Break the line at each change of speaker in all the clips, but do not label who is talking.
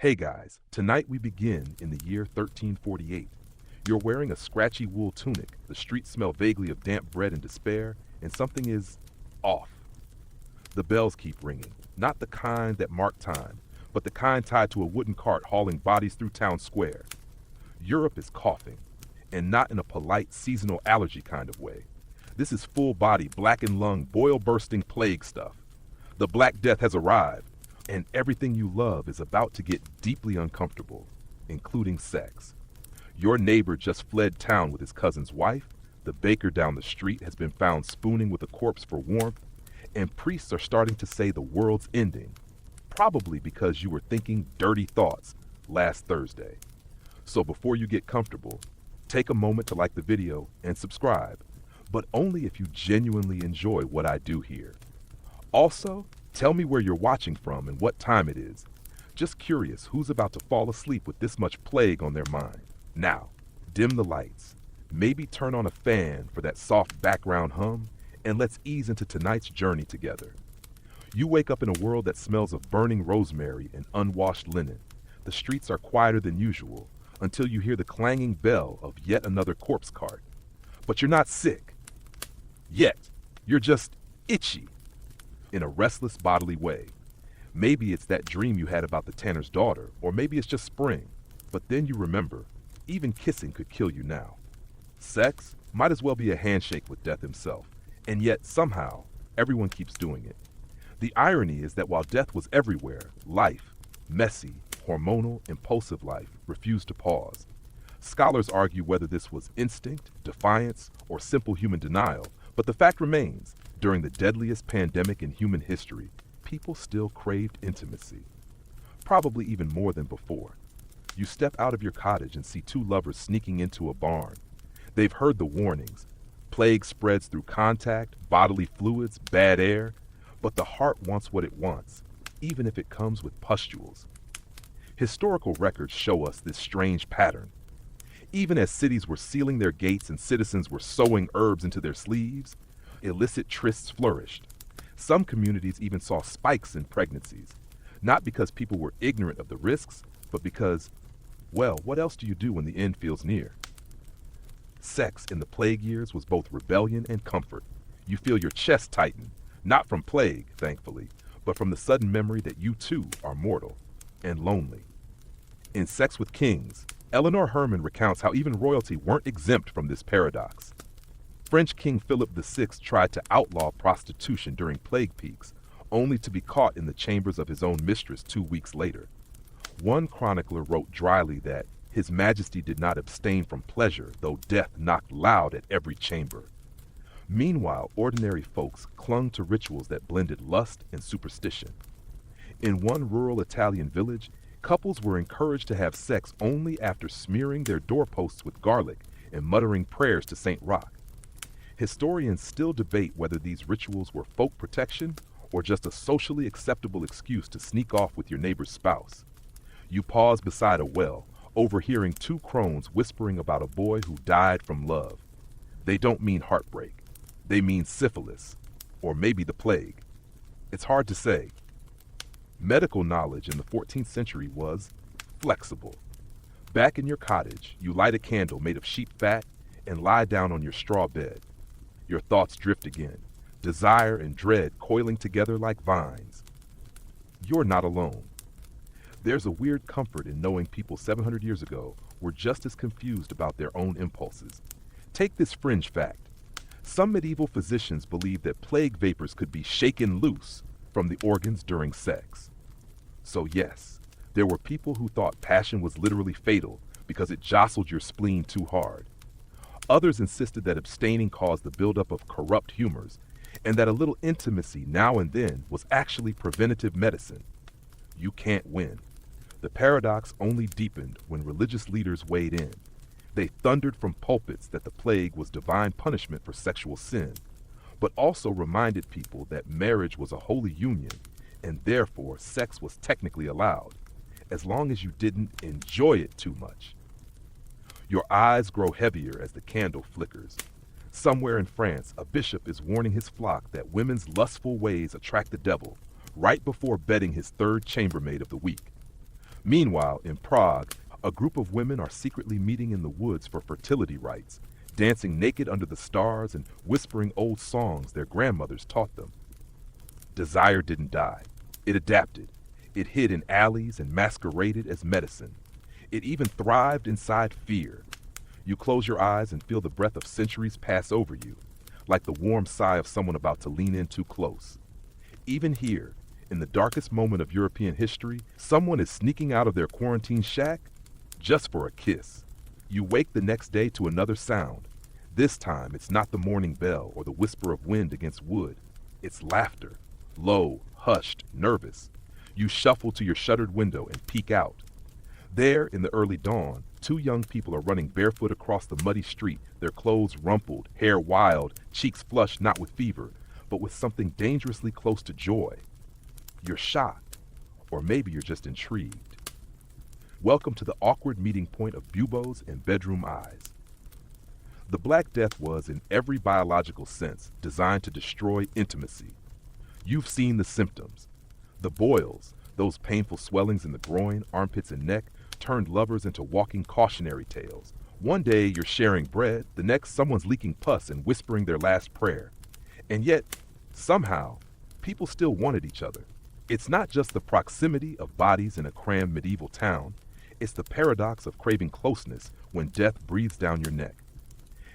Hey guys, tonight we begin in the year 1348. You're wearing a scratchy wool tunic, the streets smell vaguely of damp bread and despair, and something is off. The bells keep ringing, not the kind that mark time, but the kind tied to a wooden cart hauling bodies through town square. Europe is coughing, and not in a polite seasonal allergy kind of way. This is full body, blackened lung, boil bursting plague stuff. The Black Death has arrived, and everything you love is about to get deeply uncomfortable, including sex. Your neighbor just fled town with his cousin's wife, the baker down the street has been found spooning with a corpse for warmth, and priests are starting to say the world's ending, probably because you were thinking dirty thoughts last Thursday. So before you get comfortable, take a moment to like the video and subscribe, but only if you genuinely enjoy what I do here. Also, tell me where you're watching from and what time it is. Just curious who's about to fall asleep with this much plague on their mind. Now, dim the lights, maybe turn on a fan for that soft background hum, and let's ease into tonight's journey together. You wake up in a world that smells of burning rosemary and unwashed linen. The streets are quieter than usual until you hear the clanging bell of yet another corpse cart. But you're not sick. Yet. You're just itchy in a restless bodily way. Maybe it's that dream you had about the tanner's daughter, or maybe it's just spring. But then you remember, even kissing could kill you now. Sex might as well be a handshake with death himself, and yet somehow everyone keeps doing it. The irony is that while death was everywhere, life, messy, hormonal, impulsive life, refused to pause. Scholars argue whether this was instinct, defiance, or simple human denial, but the fact remains, during the deadliest pandemic in human history, people still craved intimacy. Probably even more than before. You step out of your cottage and see two lovers sneaking into a barn. They've heard the warnings. Plague spreads through contact, bodily fluids, bad air, but the heart wants what it wants, even if it comes with pustules. Historical records show us this strange pattern. Even as cities were sealing their gates and citizens were sewing herbs into their sleeves, illicit trysts flourished. Some communities even saw spikes in pregnancies, not because people were ignorant of the risks, but because, well, what else do you do when the end feels near? Sex in the plague years was both rebellion and comfort. You feel your chest tighten, not from plague, thankfully, but from the sudden memory that you too are mortal and lonely. In Sex with Kings, Eleanor Herman recounts how even royalty weren't exempt from this paradox. French King Philip VI tried to outlaw prostitution during plague peaks, only to be caught in the chambers of his own mistress 2 weeks later. One chronicler wrote dryly that His Majesty did not abstain from pleasure, though death knocked loud at every chamber. Meanwhile, ordinary folks clung to rituals that blended lust and superstition. In one rural Italian village, couples were encouraged to have sex only after smearing their doorposts with garlic and muttering prayers to Saint Roch. Historians still debate whether these rituals were folk protection or just a socially acceptable excuse to sneak off with your neighbor's spouse. You pause beside a well, overhearing two crones whispering about a boy who died from love. They don't mean heartbreak. They mean syphilis, or maybe the plague. It's hard to say. Medical knowledge in the 14th century was flexible. Back in your cottage, you light a candle made of sheep fat and lie down on your straw bed. Your thoughts drift again, desire and dread coiling together like vines. You're not alone. There's a weird comfort in knowing people 700 years ago were just as confused about their own impulses. Take this fringe fact. Some medieval physicians believed that plague vapors could be shaken loose from the organs during sex. So yes, there were people who thought passion was literally fatal because it jostled your spleen too hard. Others insisted that abstaining caused the buildup of corrupt humors, and that a little intimacy now and then was actually preventative medicine. You can't win. The paradox only deepened when religious leaders weighed in. They thundered from pulpits that the plague was divine punishment for sexual sin, but also reminded people that marriage was a holy union, and therefore sex was technically allowed, as long as you didn't enjoy it too much. Your eyes grow heavier as the candle flickers. Somewhere in France, a bishop is warning his flock that women's lustful ways attract the devil, right before bedding his third chambermaid of the week. Meanwhile, in Prague, a group of women are secretly meeting in the woods for fertility rites, dancing naked under the stars and whispering old songs their grandmothers taught them. Desire didn't die. It adapted. It hid in alleys and masqueraded as medicine. It even thrived inside fear. You close your eyes and feel the breath of centuries pass over you, like the warm sigh of someone about to lean in too close. Even here, in the darkest moment of European history, someone is sneaking out of their quarantine shack just for a kiss. You wake the next day to another sound. This time, it's not the morning bell or the whisper of wind against wood. It's laughter, low, hushed, nervous. You shuffle to your shuttered window and peek out. There, in the early dawn, two young people are running barefoot across the muddy street, their clothes rumpled, hair wild, cheeks flushed not with fever, but with something dangerously close to joy. You're shocked, or maybe you're just intrigued. Welcome to the awkward meeting point of buboes and bedroom eyes. The Black Death was, in every biological sense, designed to destroy intimacy. You've seen the symptoms. The boils, those painful swellings in the groin, armpits, and neck, turned lovers into walking cautionary tales. One day you're sharing bread, the next someone's leaking pus and whispering their last prayer. And yet, somehow, people still wanted each other. It's not just the proximity of bodies in a crammed medieval town, it's the paradox of craving closeness when death breathes down your neck.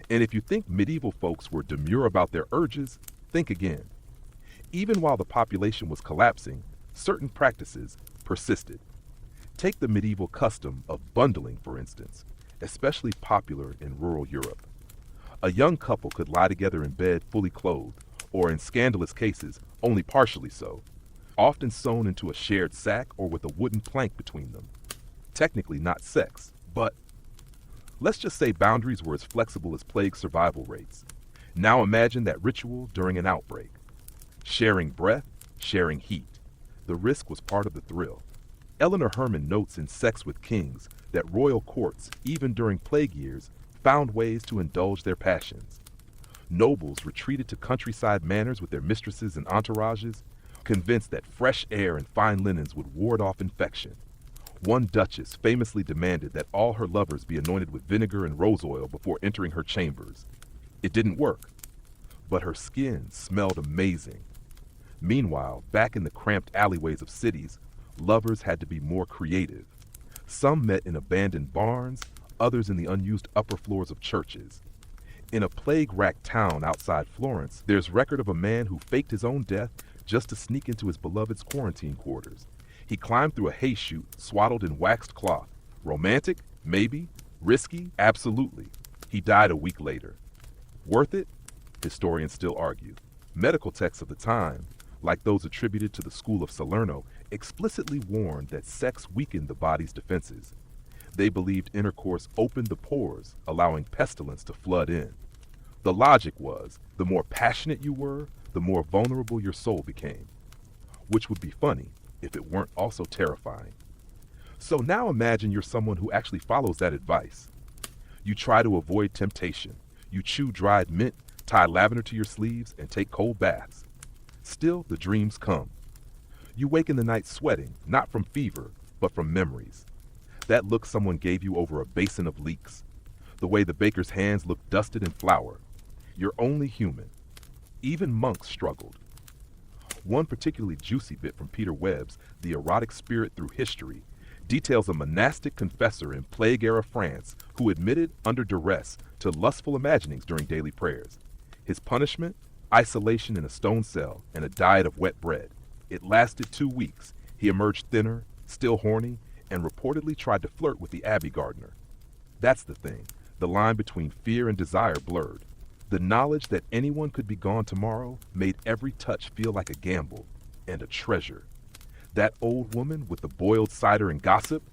And if you think medieval folks were demure about their urges, think again. Even while the population was collapsing, certain practices persisted. Take the medieval custom of bundling, for instance, especially popular in rural Europe. A young couple could lie together in bed fully clothed, or in scandalous cases, only partially so, often sewn into a shared sack or with a wooden plank between them. Technically not sex, but let's just say boundaries were as flexible as plague survival rates. Now imagine that ritual during an outbreak. Sharing breath, sharing heat. The risk was part of the thrill. Eleanor Herman notes in Sex with Kings that royal courts, even during plague years, found ways to indulge their passions. Nobles retreated to countryside manors with their mistresses and entourages, convinced that fresh air and fine linens would ward off infection. One duchess famously demanded that all her lovers be anointed with vinegar and rose oil before entering her chambers. It didn't work, but her skin smelled amazing. Meanwhile, back in the cramped alleyways of cities, lovers had to be more creative. Some met in abandoned barns, others in the unused upper floors of churches. In a plague-racked town outside Florence, there's record of a man who faked his own death just to sneak into his beloved's quarantine quarters. He climbed through a hay chute, swaddled in waxed cloth. Romantic? Maybe. Risky? Absolutely. He died a week later. Worth it? Historians still argue. Medical texts of the time, like those attributed to the school of Salerno, explicitly warned that sex weakened the body's defenses. They believed intercourse opened the pores, allowing pestilence to flood in. The logic was, the more passionate you were, the more vulnerable your soul became. Which would be funny if it weren't also terrifying. So now imagine you're someone who actually follows that advice. You try to avoid temptation. You chew dried mint, tie lavender to your sleeves, and take cold baths. Still, the dreams come. You wake in the night sweating, not from fever, but from memories. That look someone gave you over a basin of leeks. The way the baker's hands looked dusted in flour. You're only human. Even monks struggled. One particularly juicy bit from Peter Webb's The Erotic Spirit Through History details a monastic confessor in plague-era France who admitted under duress to lustful imaginings during daily prayers. His punishment? Isolation in a stone cell and a diet of wet bread. It lasted 2 weeks. He emerged thinner, still horny, and reportedly tried to flirt with the abbey gardener. That's the thing. The line between fear and desire blurred. The knowledge that anyone could be gone tomorrow made every touch feel like a gamble and a treasure. That old woman with the boiled cider and gossip,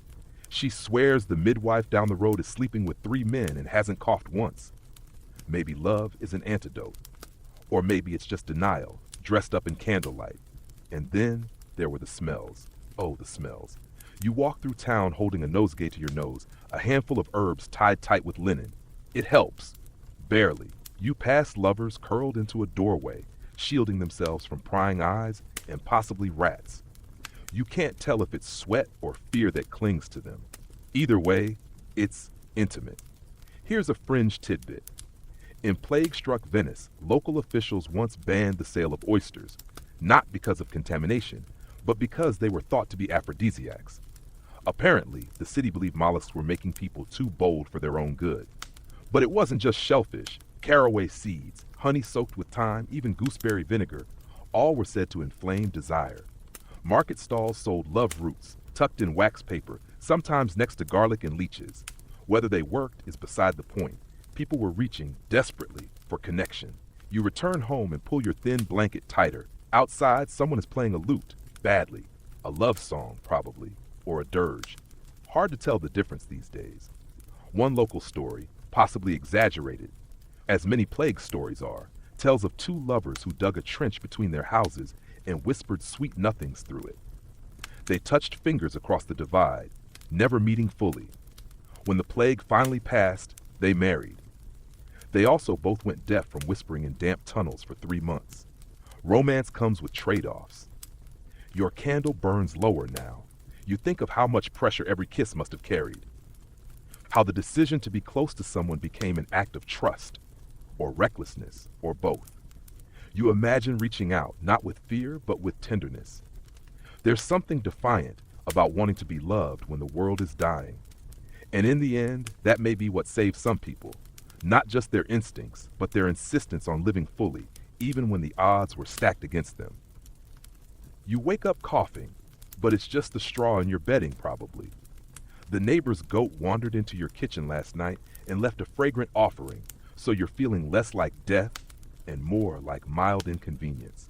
she swears the midwife down the road is sleeping with 3 men and hasn't coughed once. Maybe love is an antidote. Or maybe it's just denial, dressed up in candlelight. And then there were the smells. Oh, the smells. You walk through town holding a nosegay to your nose, a handful of herbs tied tight with linen. It helps. Barely. You pass lovers curled into a doorway, shielding themselves from prying eyes and possibly rats. You can't tell if it's sweat or fear that clings to them. Either way, it's intimate. Here's a fringe tidbit. In plague-struck Venice, local officials once banned the sale of oysters, not because of contamination, but because they were thought to be aphrodisiacs. Apparently, the city believed mollusks were making people too bold for their own good. But it wasn't just shellfish. Caraway seeds, honey soaked with thyme, even gooseberry vinegar, all were said to inflame desire. Market stalls sold love roots, tucked in wax paper, sometimes next to garlic and leeches. Whether they worked is beside the point. People were reaching desperately for connection. You return home and pull your thin blanket tighter. Outside, someone is playing a lute, badly. A love song, probably, or a dirge. Hard to tell the difference these days. One local story, possibly exaggerated, as many plague stories are, tells of two lovers who dug a trench between their houses and whispered sweet nothings through it. They touched fingers across the divide, never meeting fully. When the plague finally passed, they married. They also both went deaf from whispering in damp tunnels for 3 months. Romance comes with trade-offs. Your candle burns lower now. You think of how much pressure every kiss must have carried. How the decision to be close to someone became an act of trust, or recklessness, or both. You imagine reaching out, not with fear, but with tenderness. There's something defiant about wanting to be loved when the world is dying. And in the end, that may be what saves some people. Not just their instincts, but their insistence on living fully, even when the odds were stacked against them. You wake up coughing, but it's just the straw in your bedding, probably. The neighbor's goat wandered into your kitchen last night and left a fragrant offering, so you're feeling less like death and more like mild inconvenience.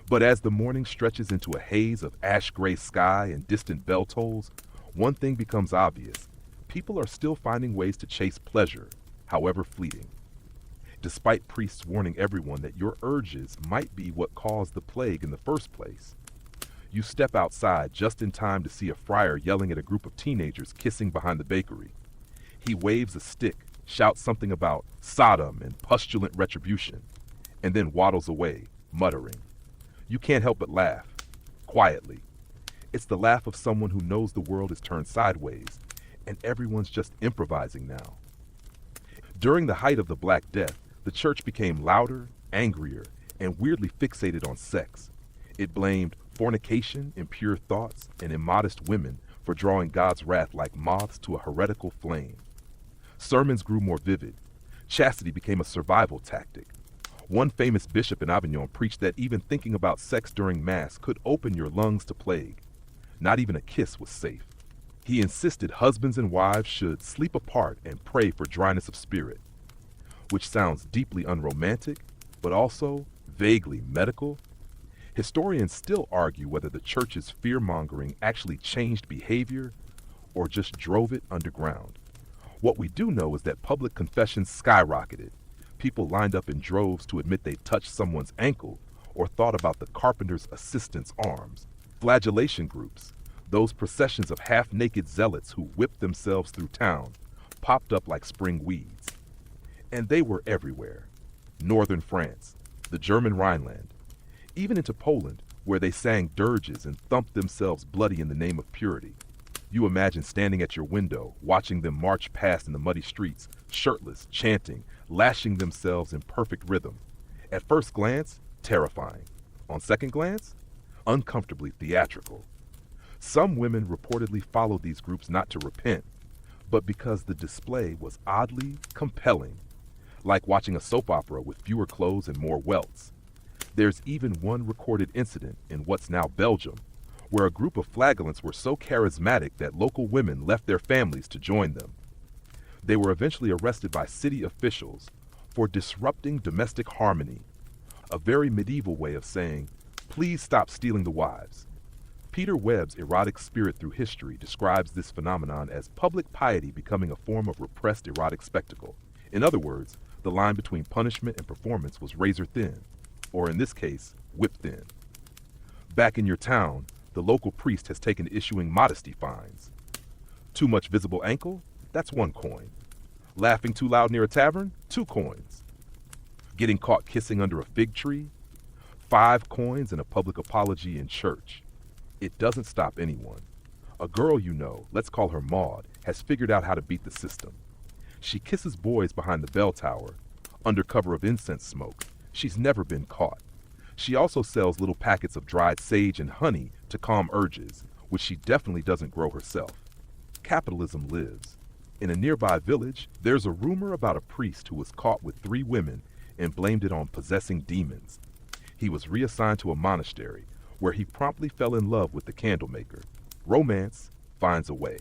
But as the morning stretches into a haze of ash-gray sky and distant bell tolls, one thing becomes obvious. People are still finding ways to chase pleasure, however fleeting. Despite priests warning everyone that your urges might be what caused the plague in the first place. You step outside just in time to see a friar yelling at a group of teenagers kissing behind the bakery. He waves a stick, shouts something about Sodom and pustulant retribution, and then waddles away, muttering. You can't help but laugh, quietly. It's the laugh of someone who knows the world is turned sideways, and everyone's just improvising now. During the height of the Black Death, the church became louder, angrier, and weirdly fixated on sex. It blamed fornication, impure thoughts, and immodest women for drawing God's wrath like moths to a heretical flame. Sermons grew more vivid. Chastity became a survival tactic. One famous bishop in Avignon preached that even thinking about sex during Mass could open your lungs to plague. Not even a kiss was safe. He insisted husbands and wives should sleep apart and pray for dryness of spirit, which sounds deeply unromantic, but also vaguely medical. Historians still argue whether the church's fear-mongering actually changed behavior or just drove it underground. What we do know is that public confessions skyrocketed. People lined up in droves to admit they touched someone's ankle or thought about the carpenter's assistant's arms. Flagellation groups, those processions of half-naked zealots who whipped themselves through town, popped up like spring weeds. And they were everywhere. Northern France, the German Rhineland, even into Poland, where they sang dirges and thumped themselves bloody in the name of purity. You imagine standing at your window, watching them march past in the muddy streets, shirtless, chanting, lashing themselves in perfect rhythm. At first glance, terrifying. On second glance, uncomfortably theatrical. Some women reportedly followed these groups not to repent, but because the display was oddly compelling, like watching a soap opera with fewer clothes and more welts. There's even one recorded incident in what's now Belgium, where a group of flagellants were so charismatic that local women left their families to join them. They were eventually arrested by city officials for disrupting domestic harmony, a very medieval way of saying, please stop stealing the wives. Peter Webb's Erotic Spirit Through History describes this phenomenon as public piety becoming a form of repressed erotic spectacle. In other words, the line between punishment and performance was razor thin, or in this case, whip thin. Back in your town, the local priest has taken to issuing modesty fines. Too much visible ankle? That's 1 coin. Laughing too loud near a tavern? 2 coins. Getting caught kissing under a fig tree? 5 coins and a public apology in church. It doesn't stop anyone. A girl you know, let's call her Maud, has figured out how to beat the system. She kisses boys behind the bell tower, under cover of incense smoke. She's never been caught. She also sells little packets of dried sage and honey to calm urges, which she definitely doesn't grow herself. Capitalism lives. In a nearby village, there's a rumor about a priest who was caught with 3 women and blamed it on possessing demons. He was reassigned to a monastery, where he promptly fell in love with the candlemaker. Romance finds a way.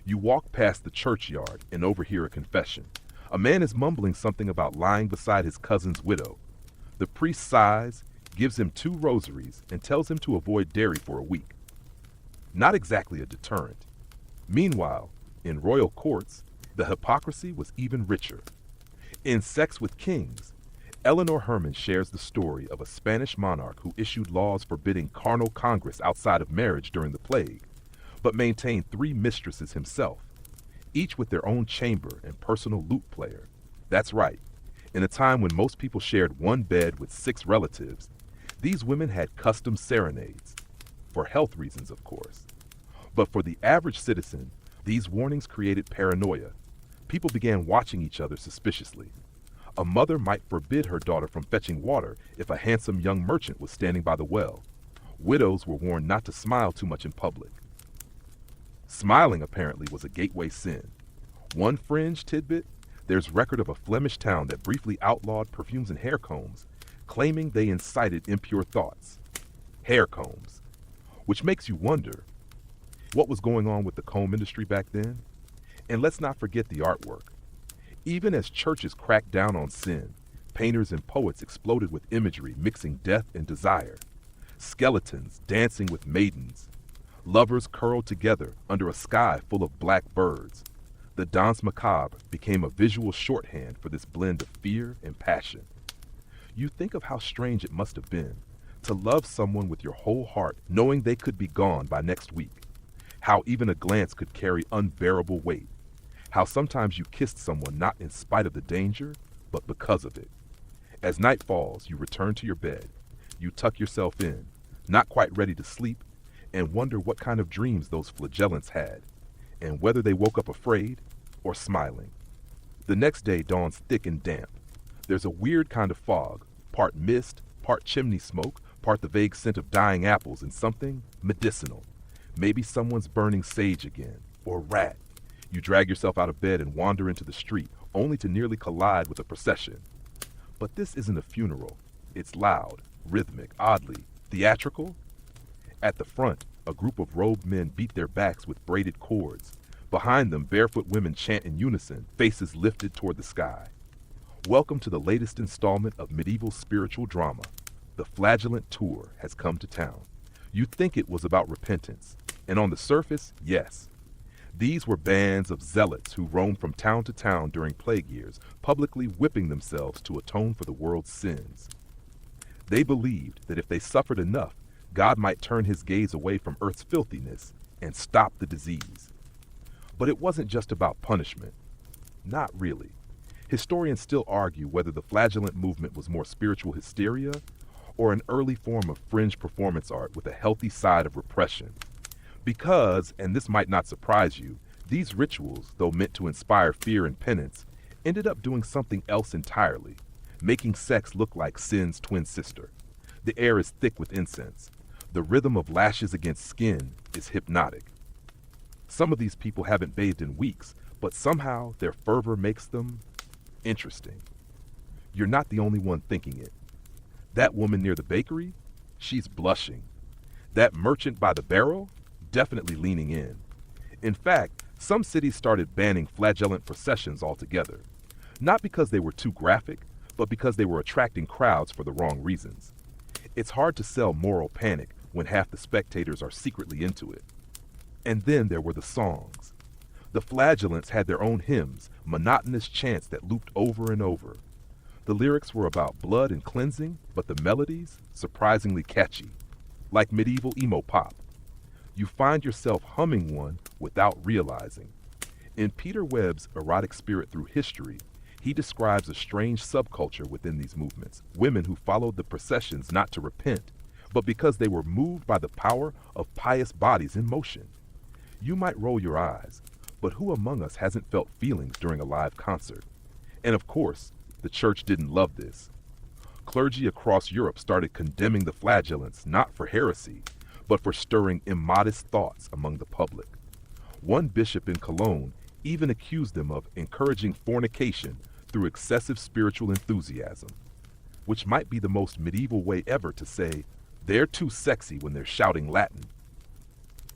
You walk past the churchyard and overhear a confession. A man is mumbling something about lying beside his cousin's widow. The priest sighs, gives him 2 rosaries, and tells him to avoid dairy for a week. Not exactly a deterrent. Meanwhile, in royal courts, the hypocrisy was even richer. In Sex with Kings, Eleanor Herman shares the story of a Spanish monarch who issued laws forbidding carnal congress outside of marriage during the plague, but maintained 3 mistresses himself, each with their own chamber and personal lute player. That's right. In a time when most people shared one bed with 6 relatives, these women had custom serenades. For health reasons, of course. But for the average citizen, these warnings created paranoia. People began watching each other suspiciously. A mother might forbid her daughter from fetching water if a handsome young merchant was standing by the well. Widows were warned not to smile too much in public. Smiling, apparently, was a gateway sin. One fringe tidbit, there's record of a Flemish town that briefly outlawed perfumes and hair combs, claiming they incited impure thoughts. Hair combs. Which makes you wonder, what was going on with the comb industry back then? And let's not forget the artwork. Even as churches cracked down on sin, painters and poets exploded with imagery mixing death and desire. Skeletons dancing with maidens. Lovers curled together under a sky full of black birds. The danse macabre became a visual shorthand for this blend of fear and passion. You think of how strange it must have been to love someone with your whole heart, knowing they could be gone by next week. How even a glance could carry unbearable weight. How sometimes you kissed someone not in spite of the danger, but because of it. As night falls, you return to your bed. You tuck yourself in, not quite ready to sleep, and wonder what kind of dreams those flagellants had, and whether they woke up afraid or smiling. The next day dawns thick and damp. There's a weird kind of fog, part mist, part chimney smoke, part the vague scent of dying apples, and something medicinal. Maybe someone's burning sage again, or rat. You drag yourself out of bed and wander into the street, only to nearly collide with a procession. But this isn't a funeral. It's loud, rhythmic, oddly theatrical. At the front, a group of robed men beat their backs with braided cords. Behind them, barefoot women chant in unison, faces lifted toward the sky. Welcome to the latest installment of medieval spiritual drama. The Flagellant Tour has come to town. You'd think it was about repentance, and on the surface, yes. These were bands of zealots who roamed from town to town during plague years, publicly whipping themselves to atone for the world's sins. They believed that if they suffered enough, God might turn his gaze away from earth's filthiness and stop the disease. But it wasn't just about punishment. Not really. Historians still argue whether the flagellant movement was more spiritual hysteria or an early form of fringe performance art with a healthy side of repression. Because, and this might not surprise you, these rituals, though meant to inspire fear and penance, ended up doing something else entirely, making sex look like sin's twin sister. The air is thick with incense. The rhythm of lashes against skin is hypnotic. Some of these people haven't bathed in weeks, but somehow their fervor makes them interesting. You're not the only one thinking it. That woman near the bakery, she's blushing. That merchant by the barrel, definitely leaning in. In fact, some cities started banning flagellant processions altogether. Not because they were too graphic, but because they were attracting crowds for the wrong reasons. It's hard to sell moral panic when half the spectators are secretly into it. And then there were the songs. The flagellants had their own hymns, monotonous chants that looped over and over. The lyrics were about blood and cleansing, but the melodies, surprisingly catchy, like medieval emo pop. You find yourself humming one without realizing. In Peter Webb's Erotic Spirit Through History, he describes a strange subculture within these movements, women who followed the processions not to repent, but because they were moved by the power of pious bodies in motion. You might roll your eyes, but who among us hasn't felt feelings during a live concert? And of course, the church didn't love this. Clergy across Europe started condemning the flagellants not for heresy, but for stirring immodest thoughts among the public. One bishop in Cologne even accused them of encouraging fornication through excessive spiritual enthusiasm, which might be the most medieval way ever to say they're too sexy when they're shouting Latin.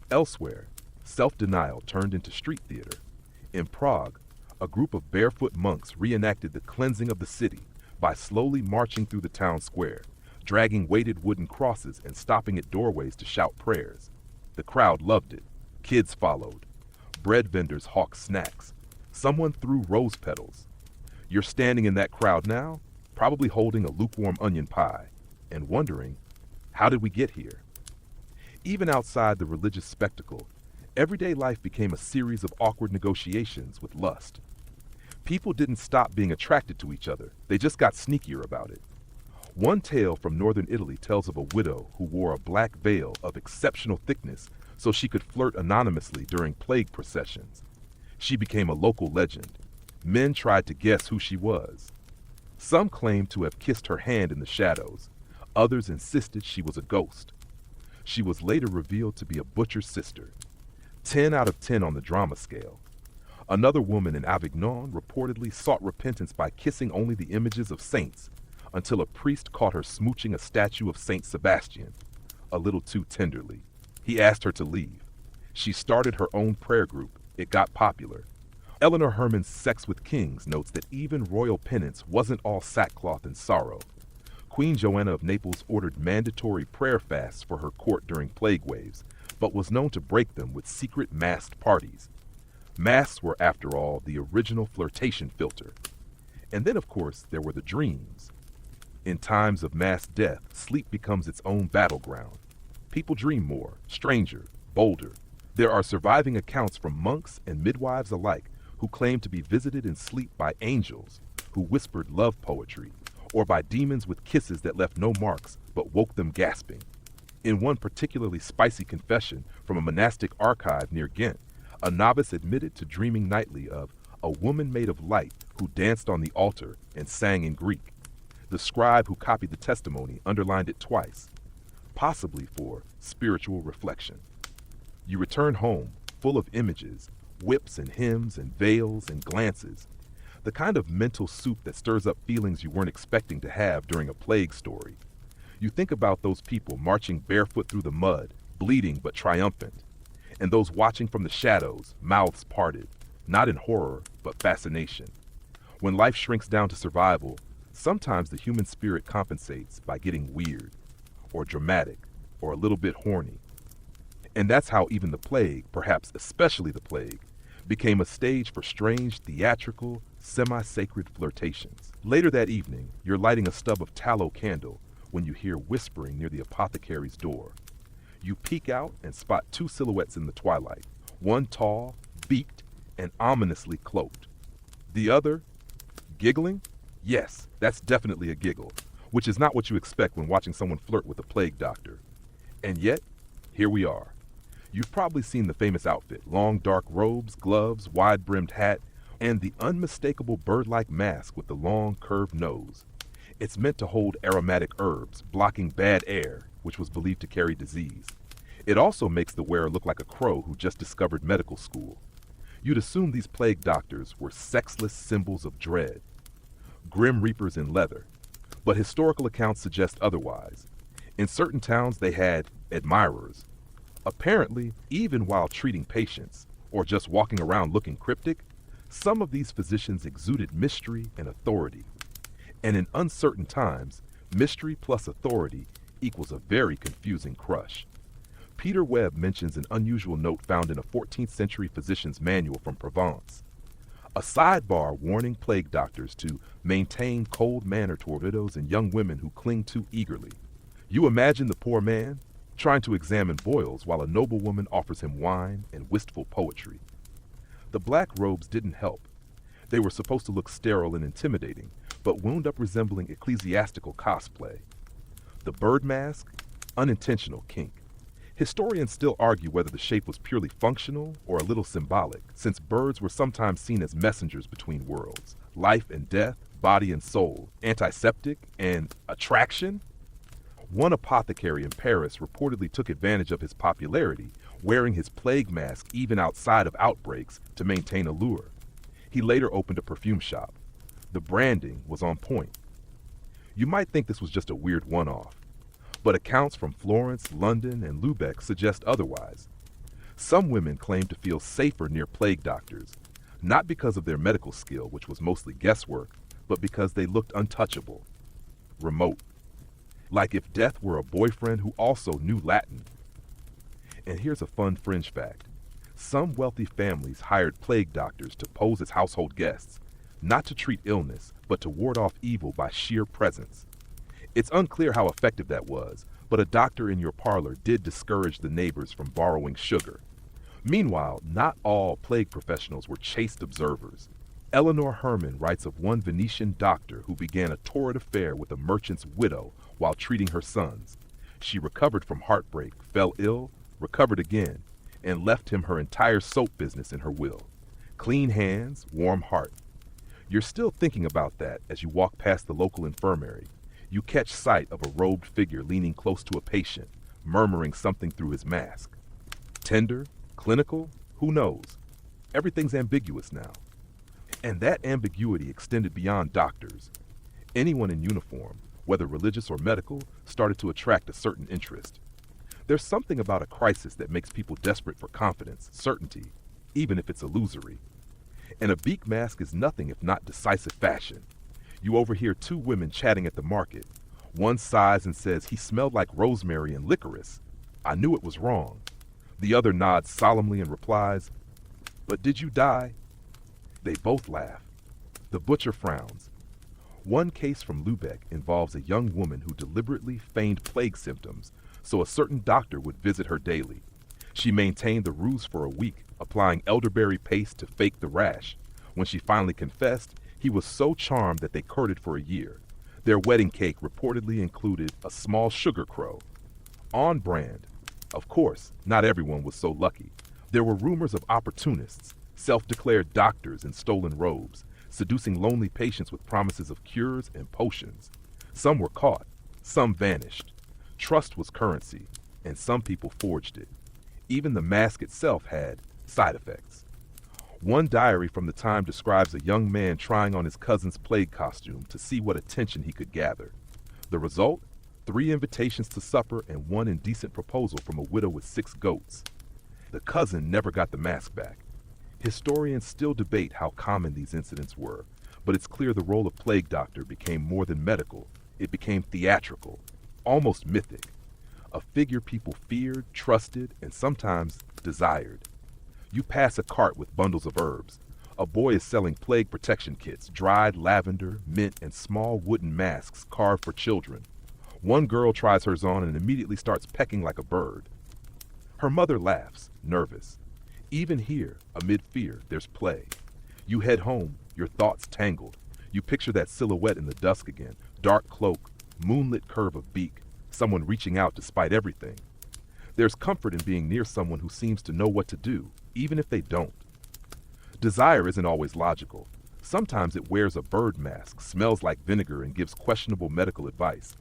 Elsewhere, self-denial turned into street theater. In Prague, a group of barefoot monks reenacted the cleansing of the city by slowly marching through the town square, dragging weighted wooden crosses and stopping at doorways to shout prayers. The crowd loved it. Kids followed. Bread vendors hawked snacks. Someone threw rose petals. You're standing in that crowd now, probably holding a lukewarm onion pie, and wondering, how did we get here? Even outside the religious spectacle, everyday life became a series of awkward negotiations with lust. People didn't stop being attracted to each other, they just got sneakier about it. One tale from northern Italy tells of a widow who wore a black veil of exceptional thickness so she could flirt anonymously during plague processions. She became a local legend. Men tried to guess who she was. Some claimed to have kissed her hand in the shadows. Others insisted she was a ghost. She was later revealed to be a butcher's sister. 10 out of 10 on the drama scale. Another woman in Avignon reportedly sought repentance by kissing only the images of saints until a priest caught her smooching a statue of Saint Sebastian, a little too tenderly. He asked her to leave. She started her own prayer group. It got popular. Eleanor Herman's Sex with Kings notes that even royal penance wasn't all sackcloth and sorrow. Queen Joanna of Naples ordered mandatory prayer fasts for her court during plague waves, but was known to break them with secret masked parties. Masks were, after all, the original flirtation filter. And then, of course, there were the dreams. In times of mass death, sleep becomes its own battleground. People dream more, stranger, bolder. There are surviving accounts from monks and midwives alike who claim to be visited in sleep by angels who whispered love poetry, or by demons with kisses that left no marks but woke them gasping. In one particularly spicy confession from a monastic archive near Ghent, a novice admitted to dreaming nightly of a woman made of light who danced on the altar and sang in Greek. The scribe who copied the testimony underlined it twice, possibly for spiritual reflection. You return home, full of images, whips and hymns and veils and glances, the kind of mental soup that stirs up feelings you weren't expecting to have during a plague story. You think about those people marching barefoot through the mud, bleeding but triumphant, and those watching from the shadows, mouths parted, not in horror, but fascination. When life shrinks down to survival, sometimes the human spirit compensates by getting weird, or dramatic, or a little bit horny. And that's how even the plague, perhaps especially the plague, became a stage for strange, theatrical, semi-sacred flirtations. Later that evening, you're lighting a stub of tallow candle when you hear whispering near the apothecary's door. You peek out and spot two silhouettes in the twilight, one tall, beaked, and ominously cloaked. The other, giggling? Yes, that's definitely a giggle, which is not what you expect when watching someone flirt with a plague doctor. And yet, here we are. You've probably seen the famous outfit, long dark robes, gloves, wide-brimmed hat, and the unmistakable bird-like mask with the long curved nose. It's meant to hold aromatic herbs, blocking bad air, which was believed to carry disease. It also makes the wearer look like a crow who just discovered medical school. You'd assume these plague doctors were sexless symbols of dread, grim reapers in leather, but historical accounts suggest otherwise. In certain towns they had admirers. Apparently, even while treating patients, or just walking around looking cryptic, some of these physicians exuded mystery and authority. And in uncertain times, mystery plus authority equals a very confusing crush. Peter Webb mentions an unusual note found in a 14th century physician's manual from Provence. A sidebar warning plague doctors to maintain cold manner toward widows and young women who cling too eagerly. You imagine the poor man trying to examine boils while a noblewoman offers him wine and wistful poetry. The black robes didn't help. They were supposed to look sterile and intimidating, but wound up resembling ecclesiastical cosplay. The bird mask? unintentional kink. Historians still argue whether the shape was purely functional or a little symbolic, since birds were sometimes seen as messengers between worlds, life and death, body and soul, antiseptic, and attraction. One apothecary in Paris reportedly took advantage of his popularity, wearing his plague mask even outside of outbreaks to maintain allure. He later opened a perfume shop. The branding was on point. You might think this was just a weird one-off, but accounts from Florence, London, and Lubeck suggest otherwise. Some women claim to feel safer near plague doctors, not because of their medical skill, which was mostly guesswork, but because they looked untouchable, remote. Like if death were a boyfriend who also knew Latin. And here's a fun fringe fact. Some wealthy families hired plague doctors to pose as household guests, not to treat illness, but to ward off evil by sheer presence. It's unclear how effective that was, but a doctor in your parlor did discourage the neighbors from borrowing sugar. Meanwhile, not all plague professionals were chaste observers. Eleanor Herman writes of one Venetian doctor who began a torrid affair with a merchant's widow while treating her sons. She recovered from heartbreak, fell ill, recovered again, and left him her entire soap business in her will. Clean hands, warm heart. You're still thinking about that as you walk past the local infirmary. You catch sight of a robed figure leaning close to a patient, murmuring something through his mask. Tender? Clinical? Who knows? Everything's ambiguous now. And that ambiguity extended beyond doctors. Anyone in uniform, whether religious or medical, started to attract a certain interest. There's something about a crisis that makes people desperate for confidence, certainty, even if it's illusory. And a beak mask is nothing if not decisive fashion. You overhear two women chatting at the market. One sighs and says he smelled like rosemary and licorice. I knew it was wrong. The other nods solemnly and replies, "But did you die?" They both laugh. The butcher frowns. One case from Lubeck involves a young woman who deliberately feigned plague symptoms so a certain doctor would visit her daily. She maintained the ruse for a week, applying elderberry paste to fake the rash. When she finally confessed, he was so charmed that they courted for a year. Their wedding cake reportedly included a small sugar crow. On brand. Of course, not everyone was so lucky. There were rumors of opportunists, self-declared doctors in stolen robes, seducing lonely patients with promises of cures and potions. Some were caught, some vanished. Trust was currency, and some people forged it. Even the mask itself had side effects. One diary from the time describes a young man trying on his cousin's plague costume to see what attention he could gather. The result? 3 invitations to supper and 1 indecent proposal from a widow with 6 goats. The cousin never got the mask back. Historians still debate how common these incidents were, but it's clear the role of plague doctor became more than medical. It became theatrical, almost mythic. A figure people feared, trusted, and sometimes desired. You pass a cart with bundles of herbs. A boy is selling plague protection kits, dried lavender, mint, and small wooden masks carved for children. One girl tries hers on and immediately starts pecking like a bird. Her mother laughs, nervous. Even here, amid fear, there's play. You head home, your thoughts tangled. You picture that silhouette in the dusk again, dark cloak, moonlit curve of beak, someone reaching out despite everything. There's comfort in being near someone who seems to know what to do, even if they don't. Desire isn't always logical. Sometimes it wears a bird mask, smells like vinegar, and gives questionable medical advice.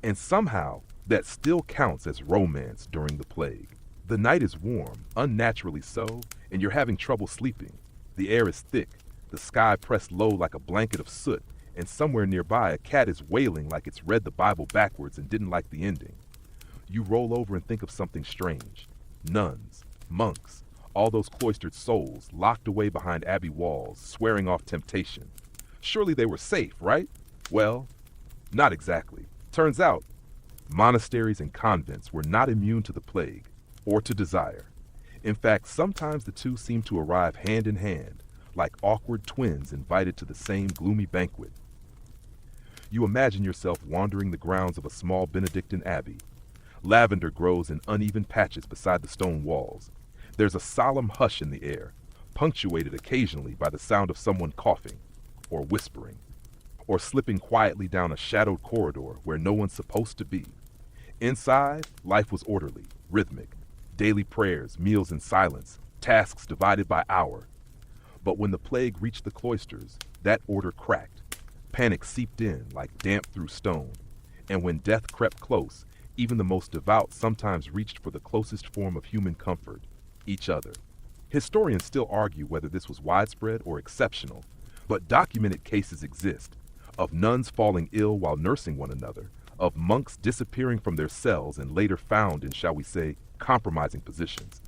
And somehow, that still counts as romance during the plague. The night is warm, unnaturally so, and you're having trouble sleeping. The air is thick, the sky pressed low like a blanket of soot, and somewhere nearby a cat is wailing like it's read the Bible backwards and didn't like the ending. You roll over and think of something strange. Nuns, monks, all those cloistered souls locked away behind abbey walls, swearing off temptation. Surely they were safe, right? Well, not exactly. Turns out, monasteries and convents were not immune to the plague or to desire. In fact, sometimes the two seem to arrive hand in hand, like awkward twins invited to the same gloomy banquet. You imagine yourself wandering the grounds of a small Benedictine abbey. Lavender grows in uneven patches beside the stone walls. There's a solemn hush in the air, punctuated occasionally by the sound of someone coughing, or whispering, or slipping quietly down a shadowed corridor where no one's supposed to be. Inside, life was orderly, rhythmic. Daily prayers, meals in silence, tasks divided by hour. But when the plague reached the cloisters, that order cracked. Panic seeped in like damp through stone. And when death crept close, even the most devout sometimes reached for the closest form of human comfort, each other. Historians still argue whether this was widespread or exceptional, but documented cases exist of nuns falling ill while nursing one another, of monks disappearing from their cells and later found in, shall we say, compromising positions.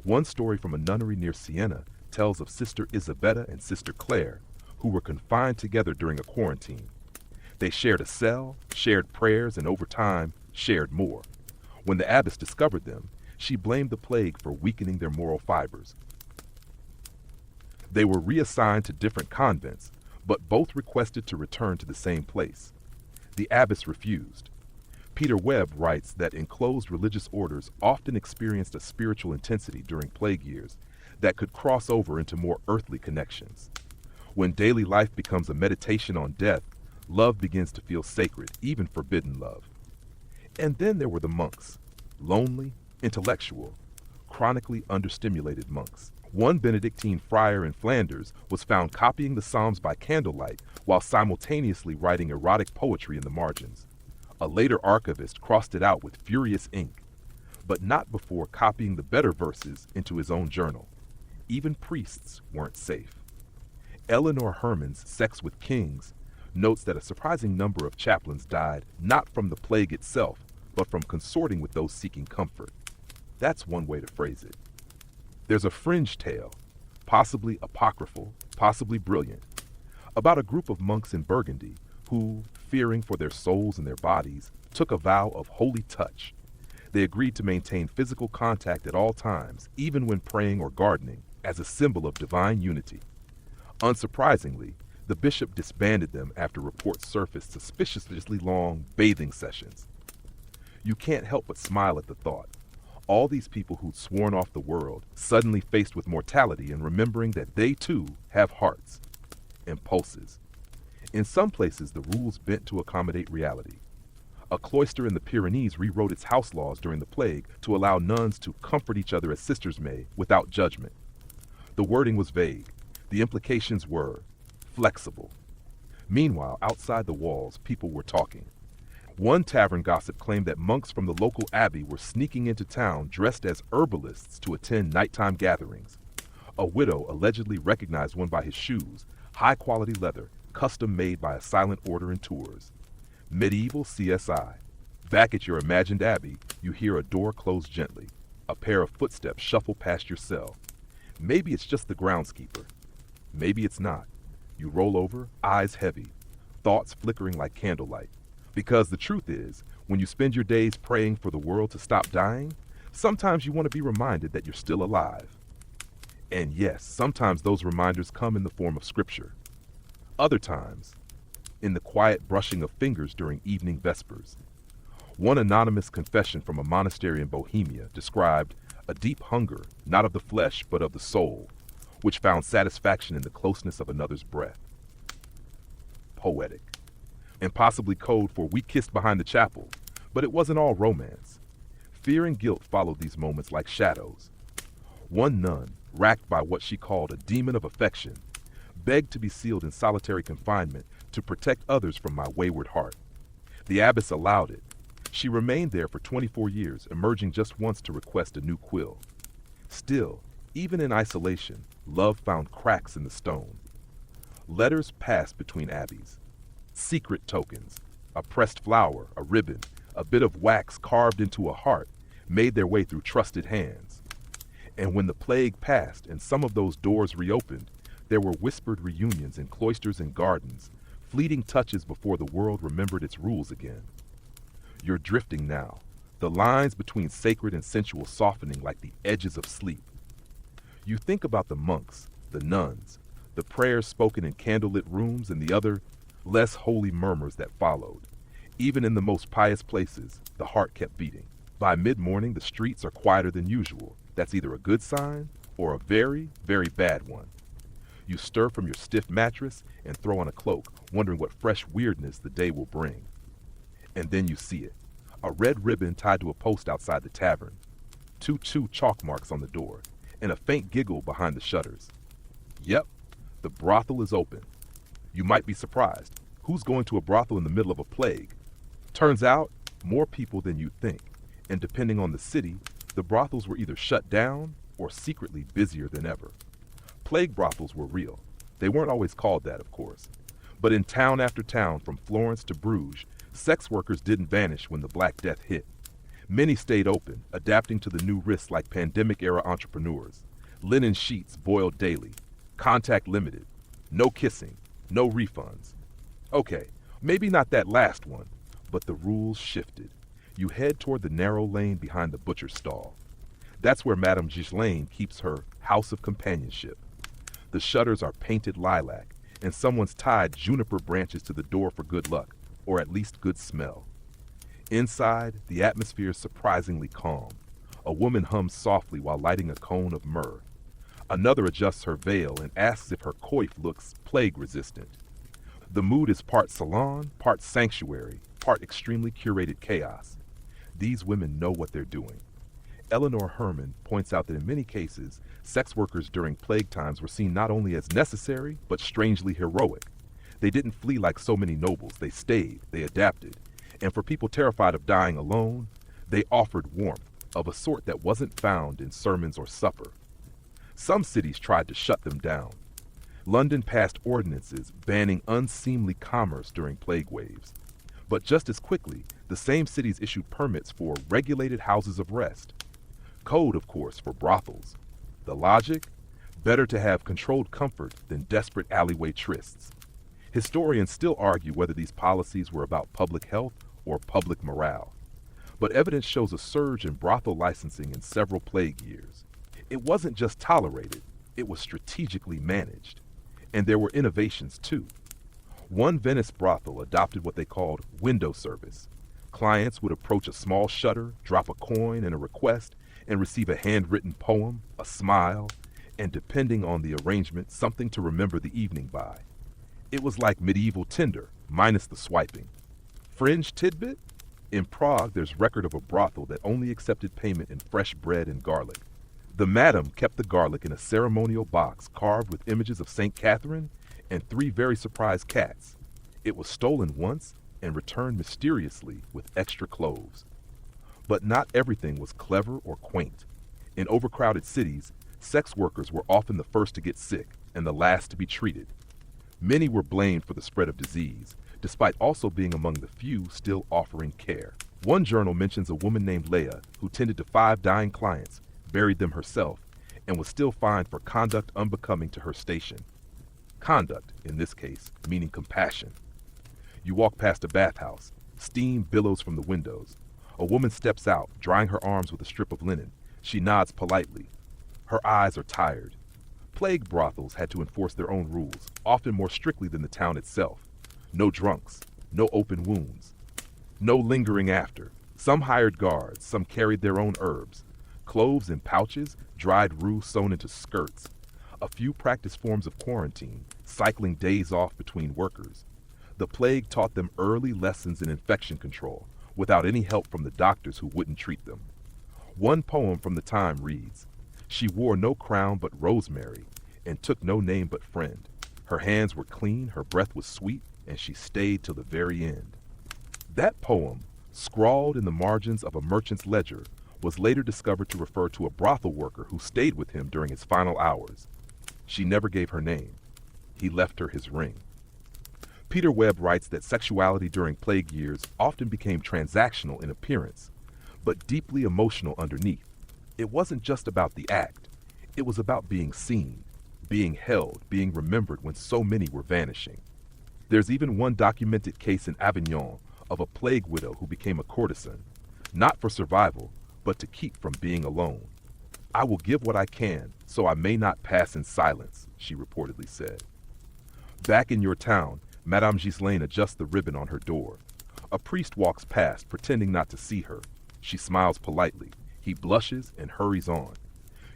One story from a nunnery near Siena tells of Sister Isabetta and Sister Claire, who were confined together during a quarantine. They shared a cell, shared prayers, and over time, shared more. When the abbess discovered them, she blamed the plague for weakening their moral fibers. They were reassigned to different convents, but both requested to return to the same place. The abbess refused. Peter Webb writes that enclosed religious orders often experienced a spiritual intensity during plague years that could cross over into more earthly connections. When daily life becomes a meditation on death, love begins to feel sacred, even forbidden love. And then there were the monks, lonely, intellectual, chronically understimulated monks. One Benedictine friar in Flanders was found copying the Psalms by candlelight while simultaneously writing erotic poetry in the margins. A later archivist crossed it out with furious ink, but not before copying the better verses into his own journal. Even priests weren't safe. Eleanor Herman's Sex with Kings notes that a surprising number of chaplains died not from the plague itself, but from consorting with those seeking comfort. That's one way to phrase it. There's a fringe tale, possibly apocryphal, possibly brilliant, about a group of monks in Burgundy who, fearing for their souls and their bodies, took a vow of holy touch. They agreed to maintain physical contact at all times, even when praying or gardening, as a symbol of divine unity. Unsurprisingly, the bishop disbanded them after reports surfaced suspiciously long bathing sessions. You can't help but smile at the thought. All these people who'd sworn off the world, suddenly faced with mortality and remembering that they too have hearts and pulses. In some places, the rules bent to accommodate reality. A cloister in the Pyrenees rewrote its house laws during the plague to allow nuns to comfort each other as sisters may, without judgment. The wording was vague. The implications were flexible. Meanwhile, outside the walls, people were talking. One tavern gossip claimed that monks from the local abbey were sneaking into town dressed as herbalists to attend nighttime gatherings. A widow allegedly recognized one by his shoes, high-quality leather, custom made by a silent order in Tours. Medieval CSI. Back at your imagined abbey, you hear a door close gently. A pair of footsteps shuffle past your cell. Maybe it's just the groundskeeper. Maybe it's not. You roll over, eyes heavy, thoughts flickering like candlelight. Because the truth is, when you spend your days praying for the world to stop dying, sometimes you want to be reminded that you're still alive. And yes, sometimes those reminders come in the form of scripture. Other times, in the quiet brushing of fingers during evening vespers. One anonymous confession from a monastery in Bohemia described a deep hunger, not of the flesh, but of the soul, which found satisfaction in the closeness of another's breath. Poetic. And possibly code for "we kissed behind the chapel," but it wasn't all romance. Fear and guilt followed these moments like shadows. One nun, racked by what she called a demon of affection, begged to be sealed in solitary confinement to protect others from my wayward heart. The abbess allowed it. She remained there for 24 years, emerging just once to request a new quill. Still, even in isolation, love found cracks in the stone. Letters passed between abbeys. Secret tokens, a pressed flower, a ribbon, a bit of wax carved into a heart, made their way through trusted hands. And when the plague passed and some of those doors reopened, there were whispered reunions in cloisters and gardens, fleeting touches before the world remembered its rules again. You're drifting now, the lines between sacred and sensual softening like the edges of sleep. You think about the monks, the nuns, the prayers spoken in candlelit rooms and the other, less holy murmurs that followed. Even in the most pious places, the heart kept beating. By mid-morning, the streets are quieter than usual. That's either a good sign or a very, very bad one. You stir from your stiff mattress and throw on a cloak, wondering what fresh weirdness the day will bring. And then you see it. A red ribbon tied to a post outside the tavern, two chalk marks on the door, and a faint giggle behind the shutters. Yep, the brothel is open. You might be surprised. Who's going to a brothel in the middle of a plague? Turns out, more people than you'd think, and depending on the city, the brothels were either shut down or secretly busier than ever. Plague brothels were real. They weren't always called that, of course. But in town after town, from Florence to Bruges, sex workers didn't vanish when the Black Death hit. Many stayed open, adapting to the new risks like pandemic-era entrepreneurs. Linen sheets boiled daily, contact limited, no kissing, no refunds. Okay, maybe not that last one, but the rules shifted. You head toward the narrow lane behind the butcher's stall. That's where Madame Ghislaine keeps her house of companionship. The shutters are painted lilac, and someone's tied juniper branches to the door for good luck, or at least good smell. Inside, the atmosphere is surprisingly calm. A woman hums softly while lighting a cone of myrrh. Another adjusts her veil and asks if her coif looks plague-resistant. The mood is part salon, part sanctuary, part extremely curated chaos. These women know what they're doing. Eleanor Herman points out that in many cases, sex workers during plague times were seen not only as necessary, but strangely heroic. They didn't flee like so many nobles. They stayed, they adapted. And for people terrified of dying alone, they offered warmth of a sort that wasn't found in sermons or supper. Some cities tried to shut them down. London passed ordinances banning unseemly commerce during plague waves. But just as quickly, the same cities issued permits for regulated houses of rest. Code, of course, for brothels. The logic? Better to have controlled comfort than desperate alleyway trysts. Historians still argue whether these policies were about public health or public morale. But evidence shows a surge in brothel licensing in several plague years. It wasn't just tolerated, it was strategically managed. And there were innovations too. One Venice brothel adopted what they called window service. Clients would approach a small shutter, drop a coin and a request, and receive a handwritten poem, a smile, and depending on the arrangement, something to remember the evening by. It was like medieval Tinder, minus the swiping. Fringe tidbit? In Prague, there's record of a brothel that only accepted payment in fresh bread and garlic. The madam kept the garlic in a ceremonial box carved with images of St. Catherine and 3 very surprised cats. It was stolen once and returned mysteriously with extra cloves. But not everything was clever or quaint. In overcrowded cities, sex workers were often the first to get sick and the last to be treated. Many were blamed for the spread of disease, despite also being among the few still offering care. One journal mentions a woman named Leah who tended to 5 dying clients, buried them herself, and was still fined for conduct unbecoming to her station. Conduct, in this case, meaning compassion. You walk past a bathhouse. Steam billows from the windows. A woman steps out, drying her arms with a strip of linen. She nods politely. Her eyes are tired. Plague brothels had to enforce their own rules, often more strictly than the town itself. No drunks, no open wounds, no lingering after. Some hired guards, some carried their own herbs. Cloves in pouches, dried rue sewn into skirts. A few practiced forms of quarantine, cycling days off between workers. The plague taught them early lessons in infection control, without any help from the doctors who wouldn't treat them. One poem from the time reads, "She wore no crown but rosemary, and took no name but friend. Her hands were clean, her breath was sweet, and she stayed till the very end." That poem, scrawled in the margins of a merchant's ledger, was later discovered to refer to a brothel worker who stayed with him during his final hours. She never gave her name. He left her his ring. Peter Webb writes that sexuality during plague years often became transactional in appearance, but deeply emotional underneath. It wasn't just about the act. It was about being seen, being held, being remembered when so many were vanishing. There's even one documented case in Avignon of a plague widow who became a courtesan, not for survival, but to keep from being alone. "I will give what I can, so I may not pass in silence," she reportedly said. Back in your town, Madame Ghislaine adjusts the ribbon on her door. A priest walks past, pretending not to see her. She smiles politely. He blushes and hurries on.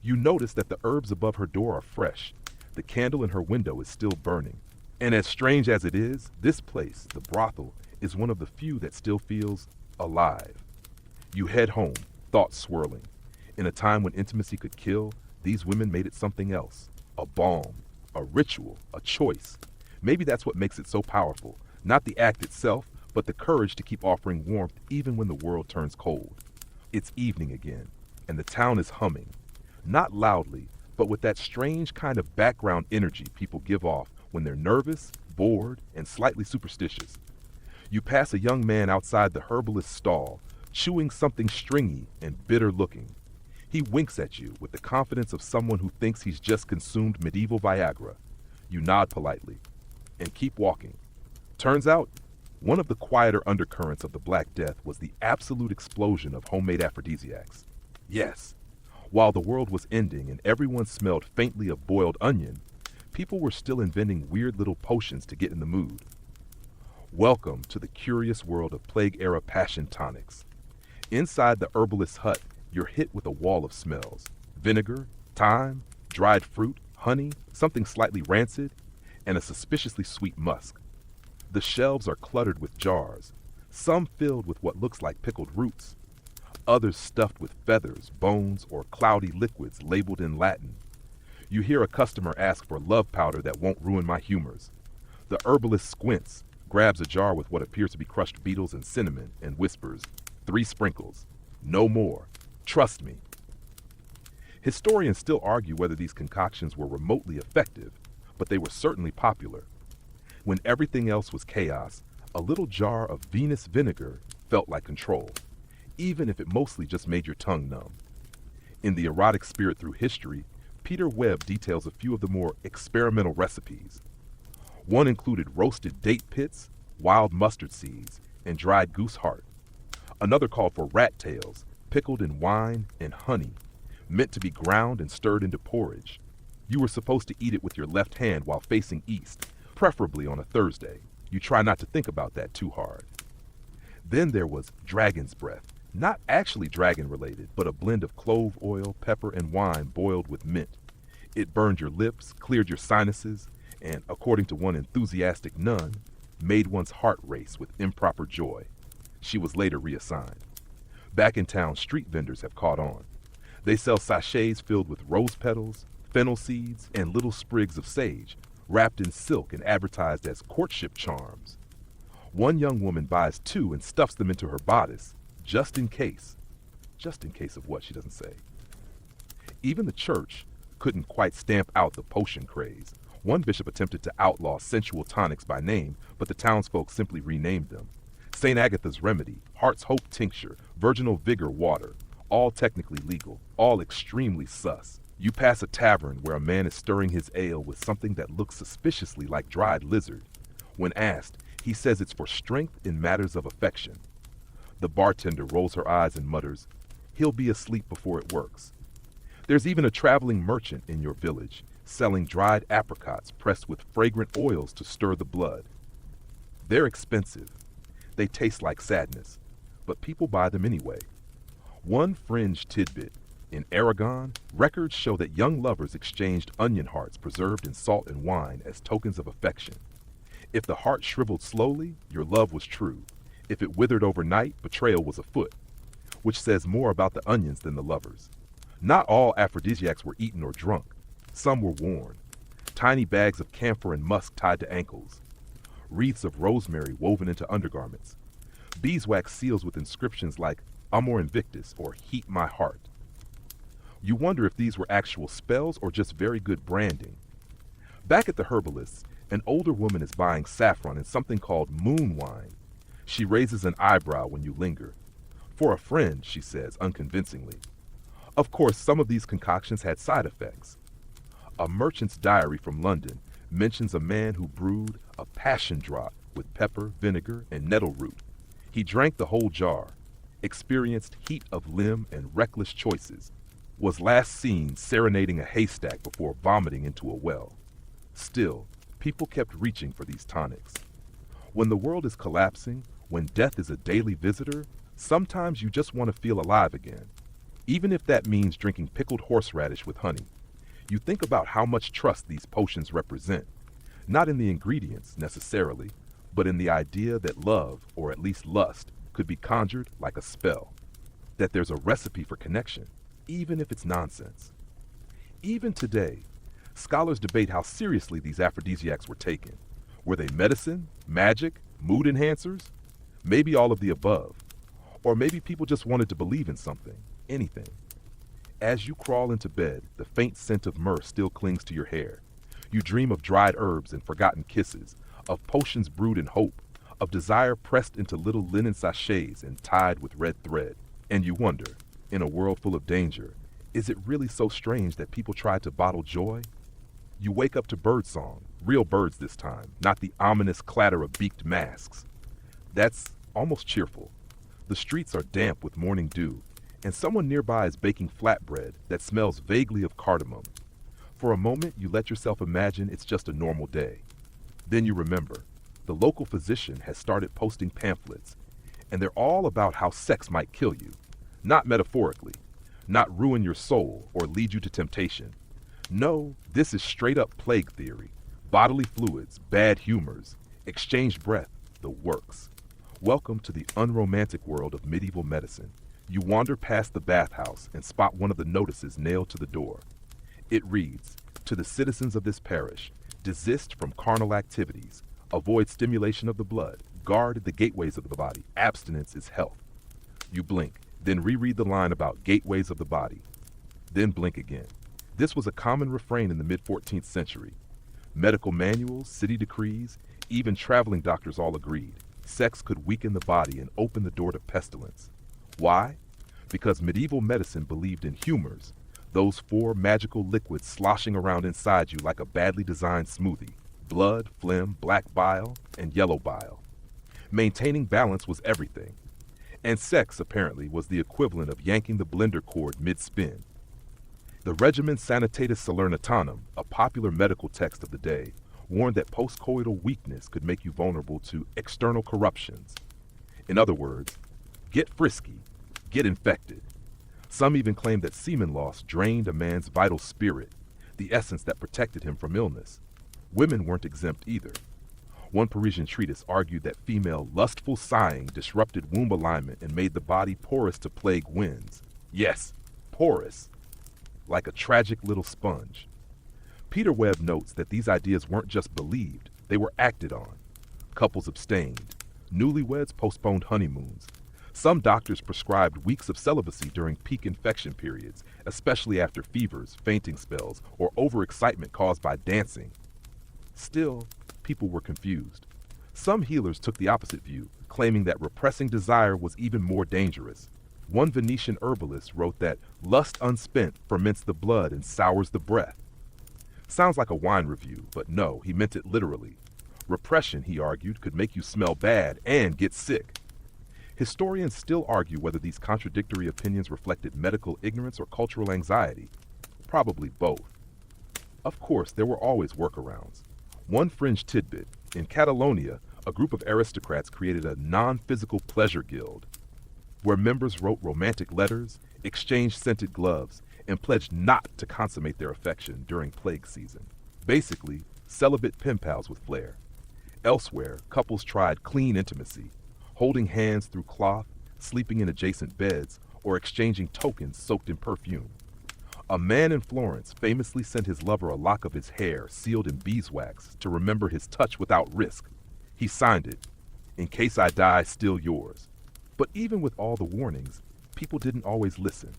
You notice that the herbs above her door are fresh. The candle in her window is still burning. And as strange as it is, this place, the brothel, is one of the few that still feels alive. You head home, thoughts swirling. In a time when intimacy could kill, these women made it something else. A balm, a ritual, a choice. Maybe that's what makes it so powerful. Not the act itself, but the courage to keep offering warmth even when the world turns cold. It's evening again, and the town is humming. Not loudly, but with that strange kind of background energy people give off when they're nervous, bored, and slightly superstitious. You pass a young man outside the herbalist's stall, chewing something stringy and bitter looking. He winks at you with the confidence of someone who thinks he's just consumed medieval Viagra. You nod politely and keep walking. Turns out, one of the quieter undercurrents of the Black Death was the absolute explosion of homemade aphrodisiacs. Yes, while the world was ending and everyone smelled faintly of boiled onion, people were still inventing weird little potions to get in the mood. Welcome to the curious world of Plague-era passion tonics. Inside the herbalist's hut, you're hit with a wall of smells. Vinegar, thyme, dried fruit, honey, something slightly rancid, and a suspiciously sweet musk. The shelves are cluttered with jars, some filled with what looks like pickled roots, others stuffed with feathers, bones, or cloudy liquids labeled in Latin. You hear a customer ask for love powder that won't ruin my humors. The herbalist squints, grabs a jar with what appears to be crushed beetles and cinnamon, and whispers, 3 sprinkles. No more. Trust me. Historians still argue whether these concoctions were remotely effective, but they were certainly popular. When everything else was chaos, a little jar of Venus vinegar felt like control, even if it mostly just made your tongue numb. In The Erotic Spirit Through History, Peter Webb details a few of the more experimental recipes. One included roasted date pits, wild mustard seeds, and dried goose heart. Another called for rat tails, pickled in wine and honey, meant to be ground and stirred into porridge. You were supposed to eat it with your left hand while facing east, preferably on a Thursday. You try not to think about that too hard. Then there was dragon's breath, not actually dragon related, but a blend of clove oil, pepper, and wine boiled with mint. It burned your lips, cleared your sinuses, and, according to one enthusiastic nun, made one's heart race with improper joy. She was later reassigned. Back in town, street vendors have caught on. They sell sachets filled with rose petals, fennel seeds, and little sprigs of sage, wrapped in silk and advertised as courtship charms. One young woman buys 2 and stuffs them into her bodice, just in case. Just in case of what, she doesn't say. Even the church couldn't quite stamp out the potion craze. One bishop attempted to outlaw sensual tonics by name, but the townsfolk simply renamed them. St. Agatha's Remedy, Heart's Hope Tincture, Virginal Vigor Water, all technically legal, all extremely sus. You pass a tavern where a man is stirring his ale with something that looks suspiciously like dried lizard. When asked, he says it's for strength in matters of affection. The bartender rolls her eyes and mutters, "He'll be asleep before it works." There's even a traveling merchant in your village, selling dried apricots pressed with fragrant oils to stir the blood. They're expensive. They taste like sadness, but people buy them anyway. One fringe tidbit: in Aragon, records show that young lovers exchanged onion hearts preserved in salt and wine as tokens of affection. If the heart shriveled slowly, your love was true. If it withered overnight, betrayal was afoot, which says more about the onions than the lovers. Not all aphrodisiacs were eaten or drunk. Some were worn. Tiny bags of camphor and musk tied to ankles. Wreaths of rosemary woven into undergarments. Beeswax seals with inscriptions like Amor Invictus or Heat My Heart. You wonder if these were actual spells or just very good branding. Back at the herbalist's, an older woman is buying saffron in something called moon wine. She raises an eyebrow when you linger. For a friend, she says unconvincingly. Of course, some of these concoctions had side effects. A merchant's diary from London mentions a man who brewed a passion draught with pepper, vinegar, and nettle root. He drank the whole jar, experienced heat of limb and reckless choices, was last seen serenading a haystack before vomiting into a well. Still, people kept reaching for these tonics. When the world is collapsing, when death is a daily visitor, sometimes you just want to feel alive again, even if that means drinking pickled horseradish with honey. You think about how much trust these potions represent, not in the ingredients necessarily, but in the idea that love, or at least lust, could be conjured like a spell. that there's a recipe for connection, even if it's nonsense. Even today, scholars debate how seriously these aphrodisiacs were taken. Were they medicine, magic, mood enhancers? Maybe all of the above. Or maybe people just wanted to believe in something, anything. As you crawl into bed, the faint scent of myrrh still clings to your hair. You dream of dried herbs and forgotten kisses, of potions brewed in hope, of desire pressed into little linen sachets and tied with red thread. And you wonder, in a world full of danger, is it really so strange that people try to bottle joy? You wake up to birdsong, real birds this time, not the ominous clatter of beaked masks. That's almost cheerful. The streets are damp with morning dew, and someone nearby is baking flatbread that smells vaguely of cardamom. For a moment, you let yourself imagine it's just a normal day. Then you remember, the local physician has started posting pamphlets, and they're all about how sex might kill you. Not metaphorically, not ruin your soul or lead you to temptation. No, this is straight up plague theory. Bodily fluids, bad humors, exchanged breath, the works. Welcome to the unromantic world of medieval medicine. You wander past the bathhouse and spot one of the notices nailed to the door. It reads, "To the citizens of this parish, desist from carnal activities, avoid stimulation of the blood, guard the gateways of the body, abstinence is health." You blink, then reread the line about gateways of the body. Then blink again. This was a common refrain in the mid-14th century. Medical manuals, city decrees, even traveling doctors all agreed. Sex could weaken the body and open the door to pestilence. Why? Because medieval medicine believed in humors, those four magical liquids sloshing around inside you like a badly designed smoothie: blood, phlegm, black bile, and yellow bile. Maintaining balance was everything. And sex, apparently, was the equivalent of yanking the blender cord mid-spin. The Regimen Sanitatis Salernitanum, a popular medical text of the day, warned that postcoital weakness could make you vulnerable to external corruptions. In other words, get frisky, get infected. Some even claim that semen loss drained a man's vital spirit, the essence that protected him from illness. Women weren't exempt either. One Parisian treatise argued that female lustful sighing disrupted womb alignment and made the body porous to plague winds. Yes, porous. Like a tragic little sponge. Peter Webb notes that these ideas weren't just believed, they were acted on. Couples abstained. Newlyweds postponed honeymoons. Some doctors prescribed weeks of celibacy during peak infection periods, especially after fevers, fainting spells, or overexcitement caused by dancing. Still, people were confused. Some healers took the opposite view, claiming that repressing desire was even more dangerous. One Venetian herbalist wrote that lust unspent ferments the blood and sours the breath. Sounds like a wine review, but no, he meant it literally. Repression, he argued, could make you smell bad and get sick. Historians still argue whether these contradictory opinions reflected medical ignorance or cultural anxiety. Probably both. Of course, there were always workarounds. One fringe tidbit: in Catalonia, a group of aristocrats created a non-physical pleasure guild, where members wrote romantic letters, exchanged scented gloves, and pledged not to consummate their affection during plague season. Basically, celibate pen pals with flair. Elsewhere, couples tried clean intimacy, holding hands through cloth, sleeping in adjacent beds, or exchanging tokens soaked in perfume. A man in Florence famously sent his lover a lock of his hair sealed in beeswax to remember his touch without risk. He signed it, "In case I die, still yours." But even with all the warnings, people didn't always listen.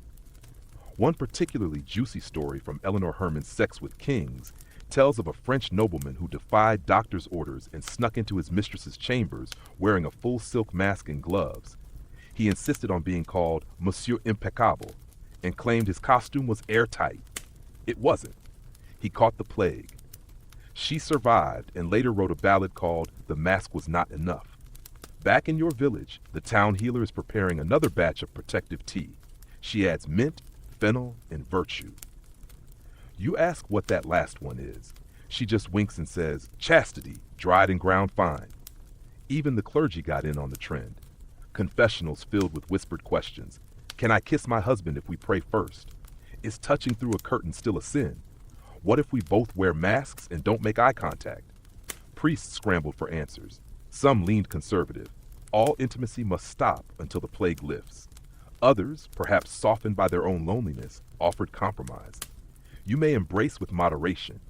One particularly juicy story from Eleanor Herman's Sex with Kings tells of a French nobleman who defied doctor's orders and snuck into his mistress's chambers wearing a full silk mask and gloves. He insisted on being called Monsieur Impeccable and claimed his costume was airtight. It wasn't. He caught the plague. She survived and later wrote a ballad called "The Mask Was Not Enough." Back in your village, the town healer is preparing another batch of protective tea. She adds mint, fennel, and virtue. You ask what that last one is. She just winks and says, "Chastity, dried and ground fine." Even the clergy got in on the trend. Confessionals filled with whispered questions. Can I kiss my husband if we pray first? Is touching through a curtain still a sin? What if we both wear masks and don't make eye contact? Priests scrambled for answers. Some leaned conservative. All intimacy must stop until the plague lifts. Others, perhaps softened by their own loneliness, offered compromise. You may embrace with moderation,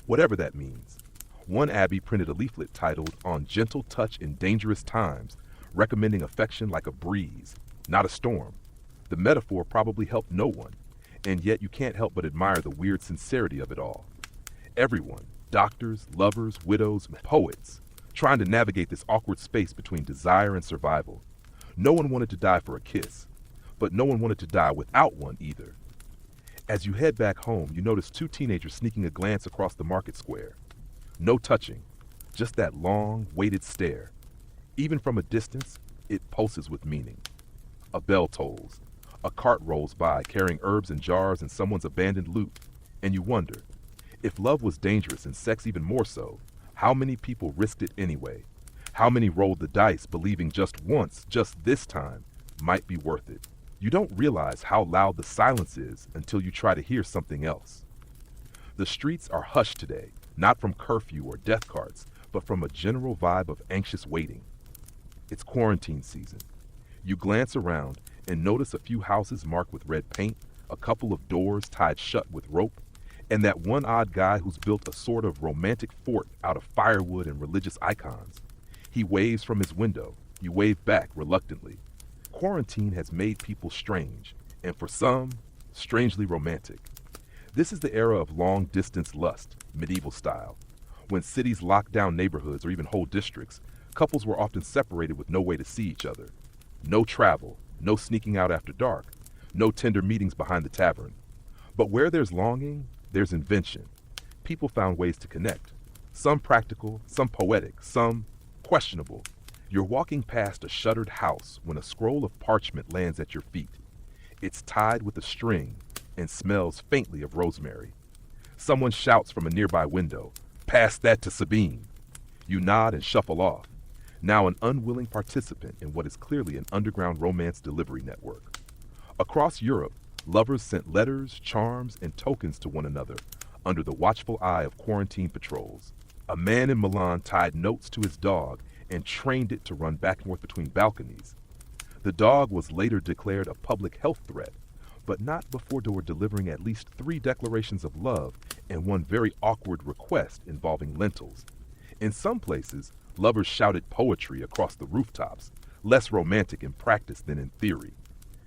whatever that means. One abbey printed a leaflet titled "On Gentle Touch in Dangerous Times," recommending affection like a breeze, not a storm. The metaphor probably helped no one, and yet you can't help but admire the weird sincerity of it all. Everyone, doctors, lovers, widows, poets, trying to navigate this awkward space between desire and survival. No one wanted to die for a kiss, but no one wanted to die without one either. As you head back home, you notice two teenagers sneaking a glance across the market square. No touching, just that long, weighted stare. Even from a distance, it pulses with meaning. A bell tolls. A cart rolls by carrying herbs and jars and someone's abandoned loot. And you wonder, if love was dangerous and sex even more so, how many people risked it anyway? How many rolled the dice believing just once, just this time, might be worth it? You don't realize how loud the silence is until you try to hear something else. The streets are hushed today, not from curfew or death carts, but from a general vibe of anxious waiting. It's quarantine season. You glance around and notice a few houses marked with red paint, a couple of doors tied shut with rope, and that one odd guy who's built a sort of romantic fort out of firewood and religious icons. He waves from his window. You wave back reluctantly. Quarantine has made people strange, and for some, strangely romantic. This is the era of long-distance lust, medieval style. When cities locked down neighborhoods or even whole districts, couples were often separated with no way to see each other. No travel, no sneaking out after dark, no tender meetings behind the tavern. But where there's longing, there's invention. People found ways to connect. Some practical, some poetic, some questionable. You're walking past a shuttered house when a scroll of parchment lands at your feet. It's tied with a string and smells faintly of rosemary. Someone shouts from a nearby window, "Pass that to Sabine." You nod and shuffle off, now an unwilling participant in what is clearly an underground romance delivery network. Across Europe, lovers sent letters, charms, and tokens to one another under the watchful eye of quarantine patrols. A man in Milan tied notes to his dog and trained it to run back and forth between balconies. The dog was later declared a public health threat, but not before they were delivering at least 3 declarations of love and one very awkward request involving lentils. In some places, lovers shouted poetry across the rooftops, less romantic in practice than in theory.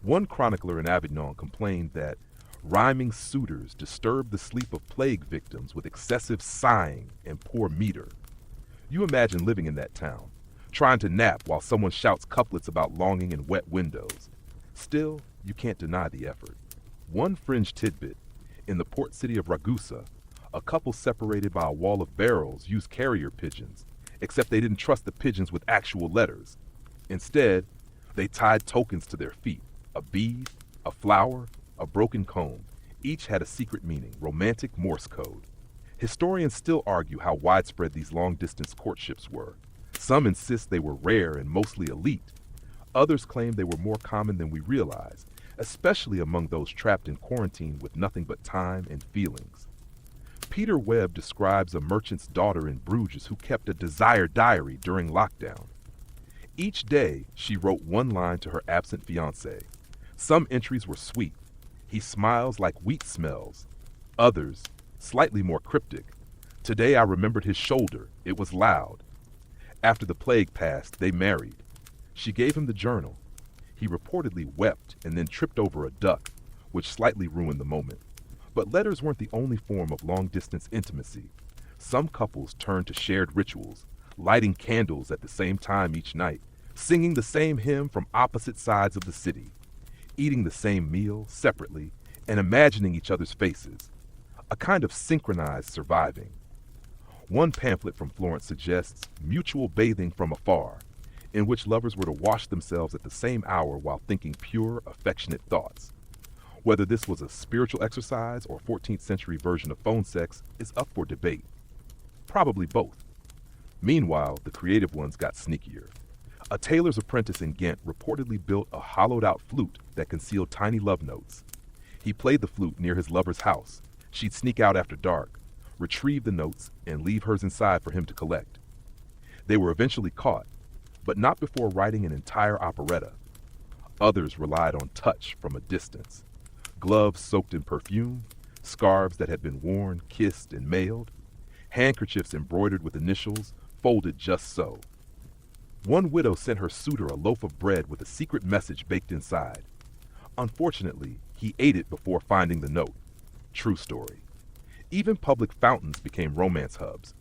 One chronicler in Avignon complained that rhyming suitors disturbed the sleep of plague victims with excessive sighing and poor meter. You imagine living in that town, trying to nap while someone shouts couplets about longing in wet windows. Still, you can't deny the effort. One fringe tidbit: in the port city of Ragusa, a couple separated by a wall of barrels used carrier pigeons, except they didn't trust the pigeons with actual letters. Instead, they tied tokens to their feet: a bead, a flower, a broken comb. Each had a secret meaning, romantic Morse code. Historians still argue how widespread these long-distance courtships were. Some insist they were rare and mostly elite. Others claim they were more common than we realize, especially among those trapped in quarantine with nothing but time and feelings. Peter Webb describes a merchant's daughter in Bruges who kept a desire diary during lockdown. Each day, she wrote one line to her absent fiancé. Some entries were sweet. "He smiles like wheat smells." Others, slightly more cryptic. "Today I remembered his shoulder. It was loud." After the plague passed, they married. She gave him the journal. He reportedly wept and then tripped over a duck, which slightly ruined the moment. But letters weren't the only form of long-distance intimacy. Some couples turned to shared rituals, lighting candles at the same time each night, singing the same hymn from opposite sides of the city, eating the same meal separately, and imagining each other's faces. A kind of synchronized surviving. One pamphlet from Florence suggests mutual bathing from afar, in which lovers were to wash themselves at the same hour while thinking pure, affectionate thoughts. Whether this was a spiritual exercise or 14th century version of phone sex is up for debate. Probably both. Meanwhile, the creative ones got sneakier. A tailor's apprentice in Ghent reportedly built a hollowed-out flute that concealed tiny love notes. He played the flute near his lover's house. She'd sneak out after dark, retrieve the notes, and leave hers inside for him to collect. They were eventually caught, but not before writing an entire operetta. Others relied on touch from a distance. Gloves soaked in perfume, scarves that had been worn, kissed, and mailed, handkerchiefs embroidered with initials, folded just so. One widow sent her suitor a loaf of bread with a secret message baked inside. Unfortunately, he ate it before finding the note. True story. Even public fountains became romance hubs.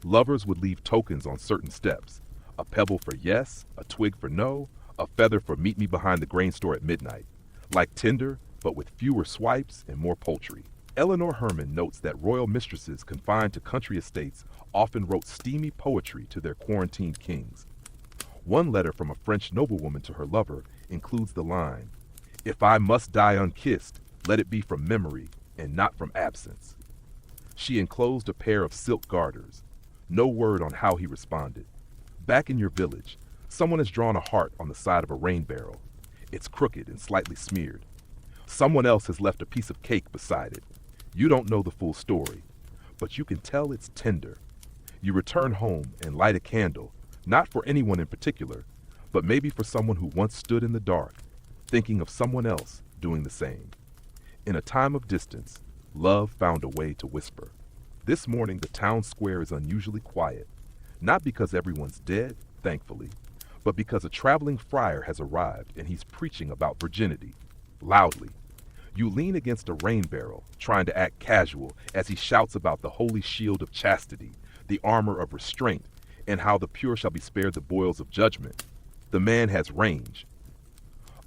Lovers would leave tokens on certain steps: a pebble for yes, a twig for no, a feather for meet me behind the grain store at midnight. Like Tinder, but with fewer swipes and more poultry. Eleanor Herman notes that royal mistresses confined to country estates often wrote steamy poetry to their quarantined kings. One letter from a French noblewoman to her lover includes the line, "If I must die unkissed, let it be from memory and not from absence." She enclosed a pair of silk garters. No word on how he responded. Back in your village, someone has drawn a heart on the side of a rain barrel. It's crooked and slightly smeared. Someone else has left a piece of cake beside it. You don't know the full story, but you can tell it's tender. You return home and light a candle, not for anyone in particular, but maybe for someone who once stood in the dark, thinking of someone else doing the same. In a time of distance, love found a way to whisper. This morning, the town square is unusually quiet, not because everyone's dead, thankfully, but because a traveling friar has arrived and he's preaching about virginity, loudly. You lean against a rain barrel, trying to act casual as he shouts about the holy shield of chastity, the armor of restraint, and how the pure shall be spared the boils of judgment. The man has range.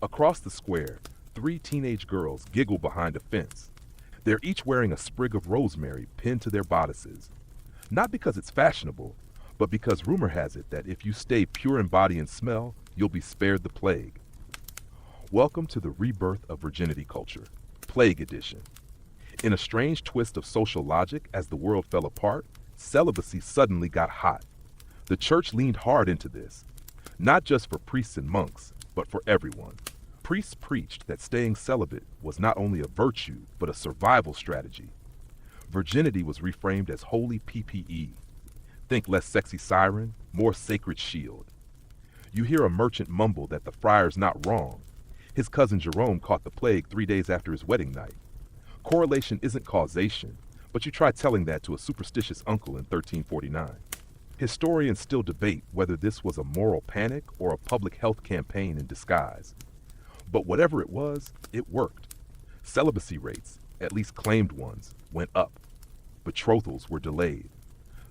Across the square, 3 teenage girls giggle behind a fence. They're each wearing a sprig of rosemary pinned to their bodices. Not because it's fashionable, but because rumor has it that if you stay pure in body and smell, you'll be spared the plague. Welcome to the rebirth of virginity culture, Plague Edition. In a strange twist of social logic, as the world fell apart, celibacy suddenly got hot. The church leaned hard into this, not just for priests and monks, but for everyone. Priests preached that staying celibate was not only a virtue, but a survival strategy. Virginity was reframed as holy PPE. Think less sexy siren, more sacred shield. You hear a merchant mumble that the friar's not wrong. His cousin Jerome caught the plague 3 days after his wedding night. Correlation isn't causation, but you try telling that to a superstitious uncle in 1349. Historians still debate whether this was a moral panic or a public health campaign in disguise. But whatever it was, it worked. Celibacy rates, at least claimed ones, went up. Betrothals were delayed.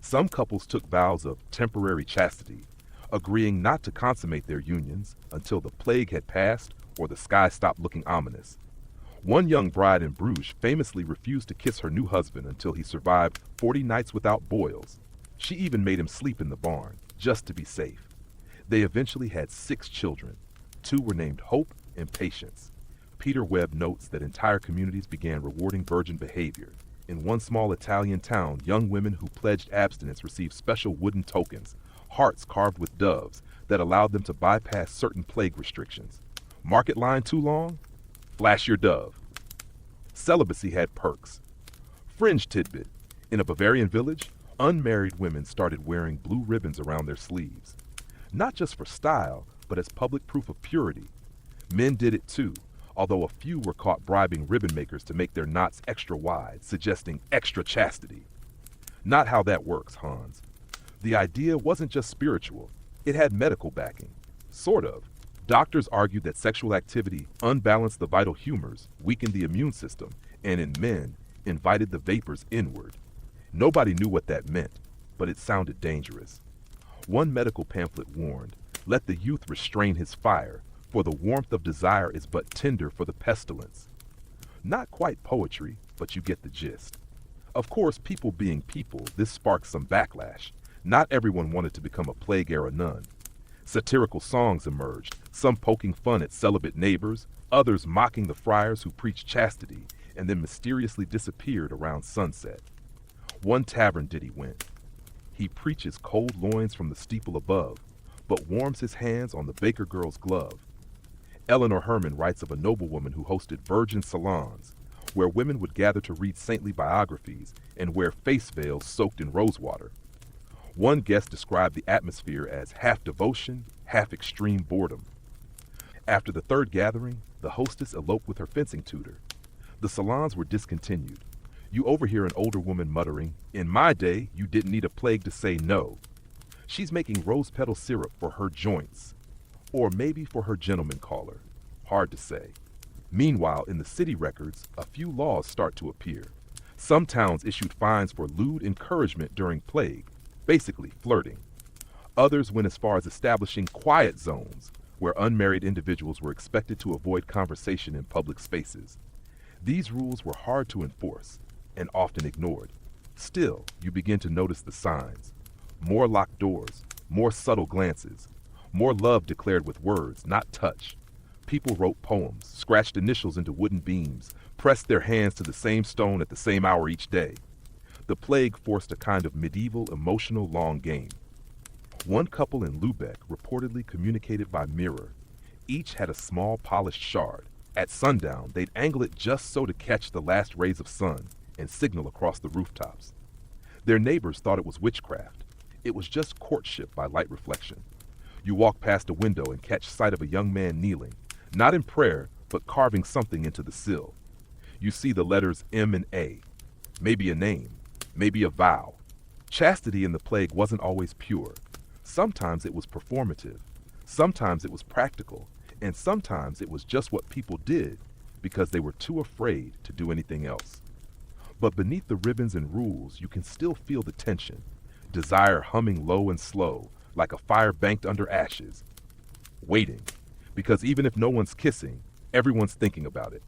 Some couples took vows of temporary chastity, agreeing not to consummate their unions until the plague had passed or the sky stopped looking ominous. One young bride in Bruges famously refused to kiss her new husband until he survived 40 nights without boils. She even made him sleep in the barn, just to be safe. They eventually had 6 children. 2 were named Hope and Patience. Peter Webb notes that entire communities began rewarding virgin behavior. In one small Italian town, young women who pledged abstinence received special wooden tokens, hearts carved with doves, that allowed them to bypass certain plague restrictions. Market line too long? Flash your dove. Celibacy had perks. Fringe tidbit. In a Bavarian village, unmarried women started wearing blue ribbons around their sleeves. Not just for style, but as public proof of purity. Men did it too, although a few were caught bribing ribbon makers to make their knots extra wide, suggesting extra chastity. Not how that works, Hans. The idea wasn't just spiritual, it had medical backing. Sort of. Doctors argued that sexual activity unbalanced the vital humors, weakened the immune system, and in men, invited the vapors inward. Nobody knew what that meant, but it sounded dangerous. One medical pamphlet warned, "Let the youth restrain his fire, for the warmth of desire is but tinder for the pestilence." Not quite poetry, but you get the gist. Of course, people being people, this sparked some backlash. Not everyone wanted to become a plague-era nun. Satirical songs emerged, some poking fun at celibate neighbors, others mocking the friars who preached chastity and then mysteriously disappeared around sunset. One tavern ditty went, "He preaches cold loins from the steeple above, but warms his hands on the baker girl's glove." Eleanor Herman writes of a noblewoman who hosted virgin salons, where women would gather to read saintly biographies and wear face veils soaked in rosewater. One guest described the atmosphere as half devotion, half extreme boredom. After the third gathering, the hostess eloped with her fencing tutor. The salons were discontinued. You overhear an older woman muttering, "In my day, you didn't need a plague to say no." She's making rose petal syrup for her joints. Or maybe for her gentleman caller. Hard to say. Meanwhile, in the city records, a few laws start to appear. Some towns issued fines for lewd encouragement during plague, basically flirting. Others went as far as establishing quiet zones, where unmarried individuals were expected to avoid conversation in public spaces. These rules were hard to enforce and often ignored. Still, you begin to notice the signs. More locked doors, more subtle glances, more love declared with words, not touch. People wrote poems, scratched initials into wooden beams, pressed their hands to the same stone at the same hour each day. The plague forced a kind of medieval emotional long game. One couple in Lubeck reportedly communicated by mirror. Each had a small polished shard. At sundown, they'd angle it just so to catch the last rays of sun and signal across the rooftops. Their neighbors thought it was witchcraft. It was just courtship by light reflection. You walk past a window and catch sight of a young man kneeling, not in prayer, but carving something into the sill. You see the letters M and A, maybe a name, maybe a vow. Chastity in the plague wasn't always pure. Sometimes it was performative, sometimes it was practical, and sometimes it was just what people did because they were too afraid to do anything else. But beneath the ribbons and rules, you can still feel the tension, desire humming low and slow, like a fire banked under ashes. Waiting, because even if no one's kissing, everyone's thinking about it.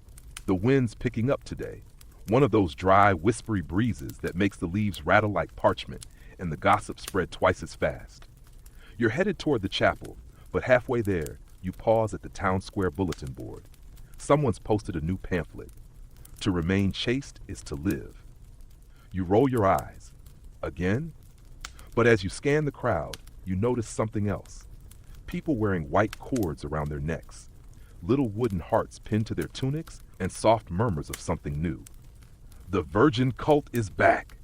The wind's picking up today, one of those dry, whispery breezes that makes the leaves rattle like parchment and the gossip spread twice as fast. You're headed toward the chapel, but halfway there, you pause at the town square bulletin board. Someone's posted a new pamphlet. To remain chaste is to live. You roll your eyes. Again? But as you scan the crowd, you notice something else. People wearing white cords around their necks, little wooden hearts pinned to their tunics, and soft murmurs of something new. The virgin cult is back.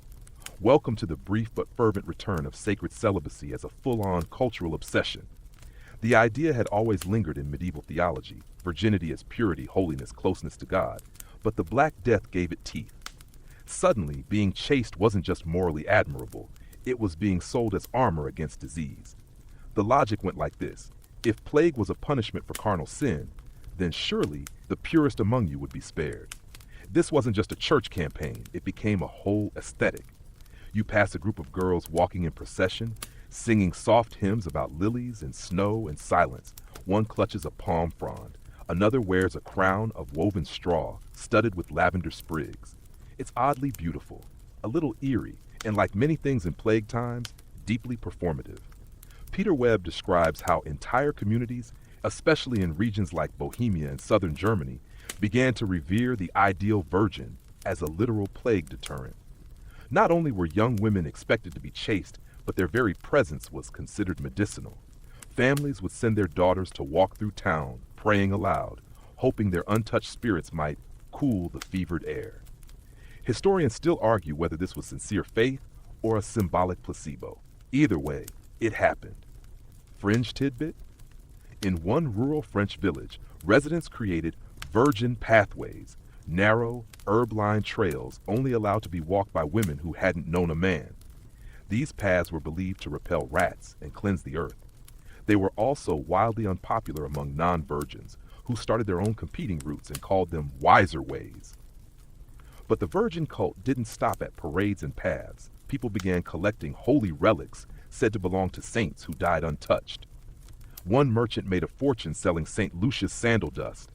Welcome to the brief but fervent return of sacred celibacy as a full-on cultural obsession. The idea had always lingered in medieval theology, virginity as purity, holiness, closeness to God, but the Black Death gave it teeth. Suddenly, being chaste wasn't just morally admirable, it was being sold as armor against disease. The logic went like this: if plague was a punishment for carnal sin, then surely the purest among you would be spared. This wasn't just a church campaign, it became a whole aesthetic. You pass a group of girls walking in procession, singing soft hymns about lilies and snow and silence. One clutches a palm frond, another wears a crown of woven straw studded with lavender sprigs. It's oddly beautiful, a little eerie, and like many things in plague times, deeply performative. Peter Webb describes how entire communities, especially in regions like Bohemia and southern Germany, began to revere the ideal virgin as a literal plague deterrent. Not only were young women expected to be chaste, but their very presence was considered medicinal. Families would send their daughters to walk through town, praying aloud, hoping their untouched spirits might cool the fevered air. Historians still argue whether this was sincere faith or a symbolic placebo. Either way, it happened. Fringe tidbit? In one rural French village, residents created virgin pathways, narrow, herb-lined trails only allowed to be walked by women who hadn't known a man. These paths were believed to repel rats and cleanse the earth. They were also wildly unpopular among non-virgins, who started their own competing routes and called them wiser ways. But the virgin cult didn't stop at parades and paths. People began collecting holy relics said to belong to saints who died untouched. One merchant made a fortune selling St. Lucius sandal dust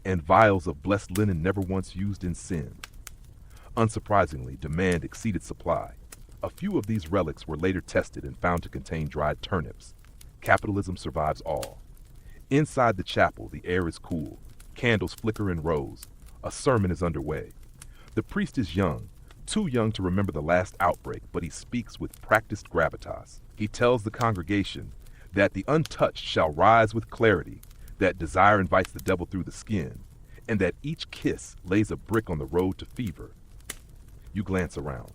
and vials of blessed linen never once used in sin. Unsurprisingly, demand exceeded supply. A few of these relics were later tested and found to contain dried turnips. Capitalism survives all. Inside the chapel, the air is cool. Candles flicker in rows. A sermon is underway. The priest is young, too young to remember the last outbreak, but he speaks with practiced gravitas. He tells the congregation that the untouched shall rise with clarity, that desire invites the devil through the skin, and that each kiss lays a brick on the road to fever. You glance around.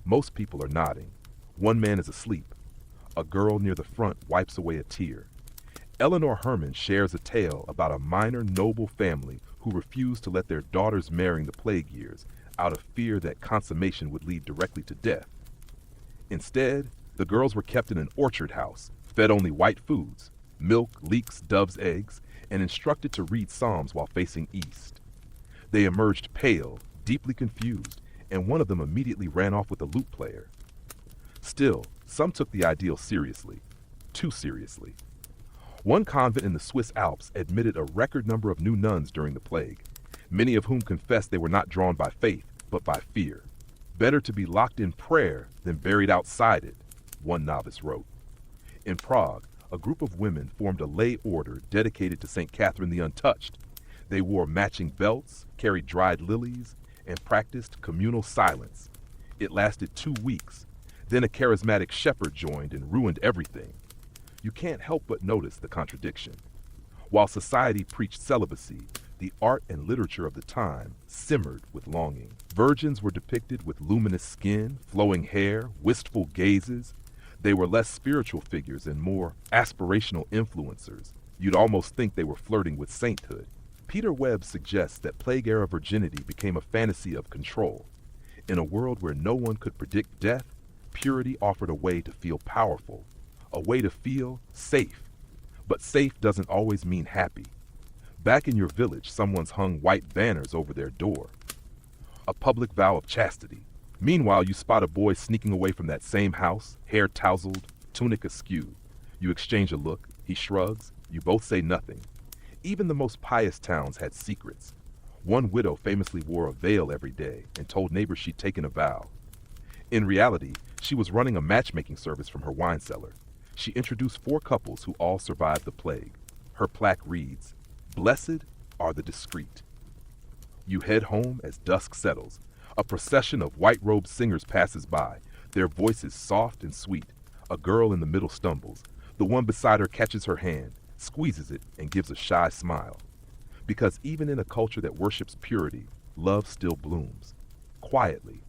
Most people are nodding. One man is asleep. A girl near the front wipes away a tear. Eleanor Herman shares a tale about a minor noble family who refused to let their daughters marry in the plague years out of fear that consummation would lead directly to death. Instead, the girls were kept in an orchard house, fed only white foods, milk, leeks, dove's eggs, and instructed to read Psalms while facing east. They emerged pale, deeply confused, and one of them immediately ran off with a lute player. Still, some took the ideal seriously, too seriously. One convent in the Swiss Alps admitted a record number of new nuns during the plague, many of whom confessed they were not drawn by faith, but by fear. Better to be locked in prayer than buried outside it, one novice wrote. In Prague, a group of women formed a lay order dedicated to St. Catherine the Untouched. They wore matching belts, carried dried lilies, and practiced communal silence. It lasted 2 weeks. Then a charismatic shepherd joined and ruined everything. You can't help but notice the contradiction. While society preached celibacy, the art and literature of the time simmered with longing. Virgins were depicted with luminous skin, flowing hair, wistful gazes. They were less spiritual figures and more aspirational influencers. You'd almost think they were flirting with sainthood. Peter Webb suggests that plague-era virginity became a fantasy of control. In a world where no one could predict death, purity offered a way to feel powerful, a way to feel safe. But safe doesn't always mean happy. Back in your village, someone's hung white banners over their door. A public vow of chastity. Meanwhile, you spot a boy sneaking away from that same house, hair tousled, tunic askew. You exchange a look, he shrugs, you both say nothing. Even the most pious towns had secrets. One widow famously wore a veil every day and told neighbors she'd taken a vow. In reality, she was running a matchmaking service from her wine cellar. She introduced 4 couples who all survived the plague. Her plaque reads, "Blessed are the discreet." You head home as dusk settles. A procession of white-robed singers passes by, their voices soft and sweet. A girl in the middle stumbles. The one beside her catches her hand, squeezes it, and gives a shy smile. Because even in a culture that worships purity, love still blooms. Quietly.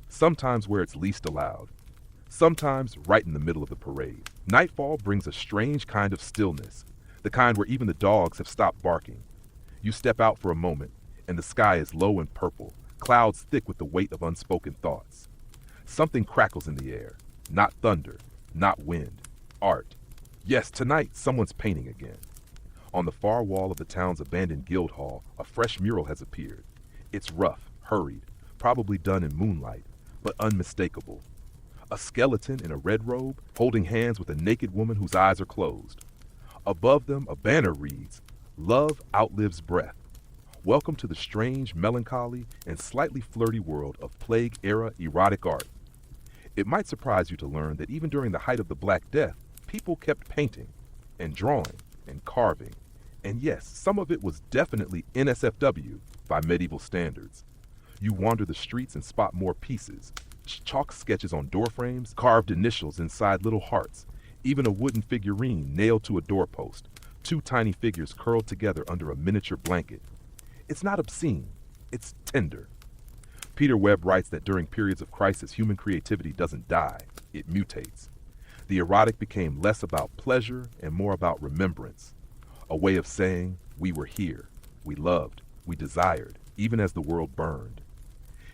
Sometimes where it's least allowed. Sometimes right in the middle of the parade. Nightfall brings a strange kind of stillness, the kind where even the dogs have stopped barking. You step out for a moment, and the sky is low and purple, clouds thick with the weight of unspoken thoughts. Something crackles in the air. Not thunder, not wind. Art. Yes, tonight someone's painting again. On the far wall of the town's abandoned guild hall, a fresh mural has appeared. It's rough, hurried, probably done in moonlight, but unmistakable. A skeleton in a red robe, holding hands with a naked woman whose eyes are closed. Above them, a banner reads, "Love outlives breath." Welcome to the strange, melancholy, and slightly flirty world of plague-era erotic art. It might surprise you to learn that even during the height of the Black Death, people kept painting, and drawing, and carving. And yes, some of it was definitely NSFW by medieval standards. You wander the streets and spot more pieces. Chalk sketches on doorframes, carved initials inside little hearts, even a wooden figurine nailed to a doorpost, 2 tiny figures curled together under a miniature blanket. It's not obscene, it's tender. Peter Webb writes that during periods of crisis, human creativity doesn't die, it mutates. The erotic became less about pleasure and more about remembrance, a way of saying, we were here, we loved, we desired, even as the world burned.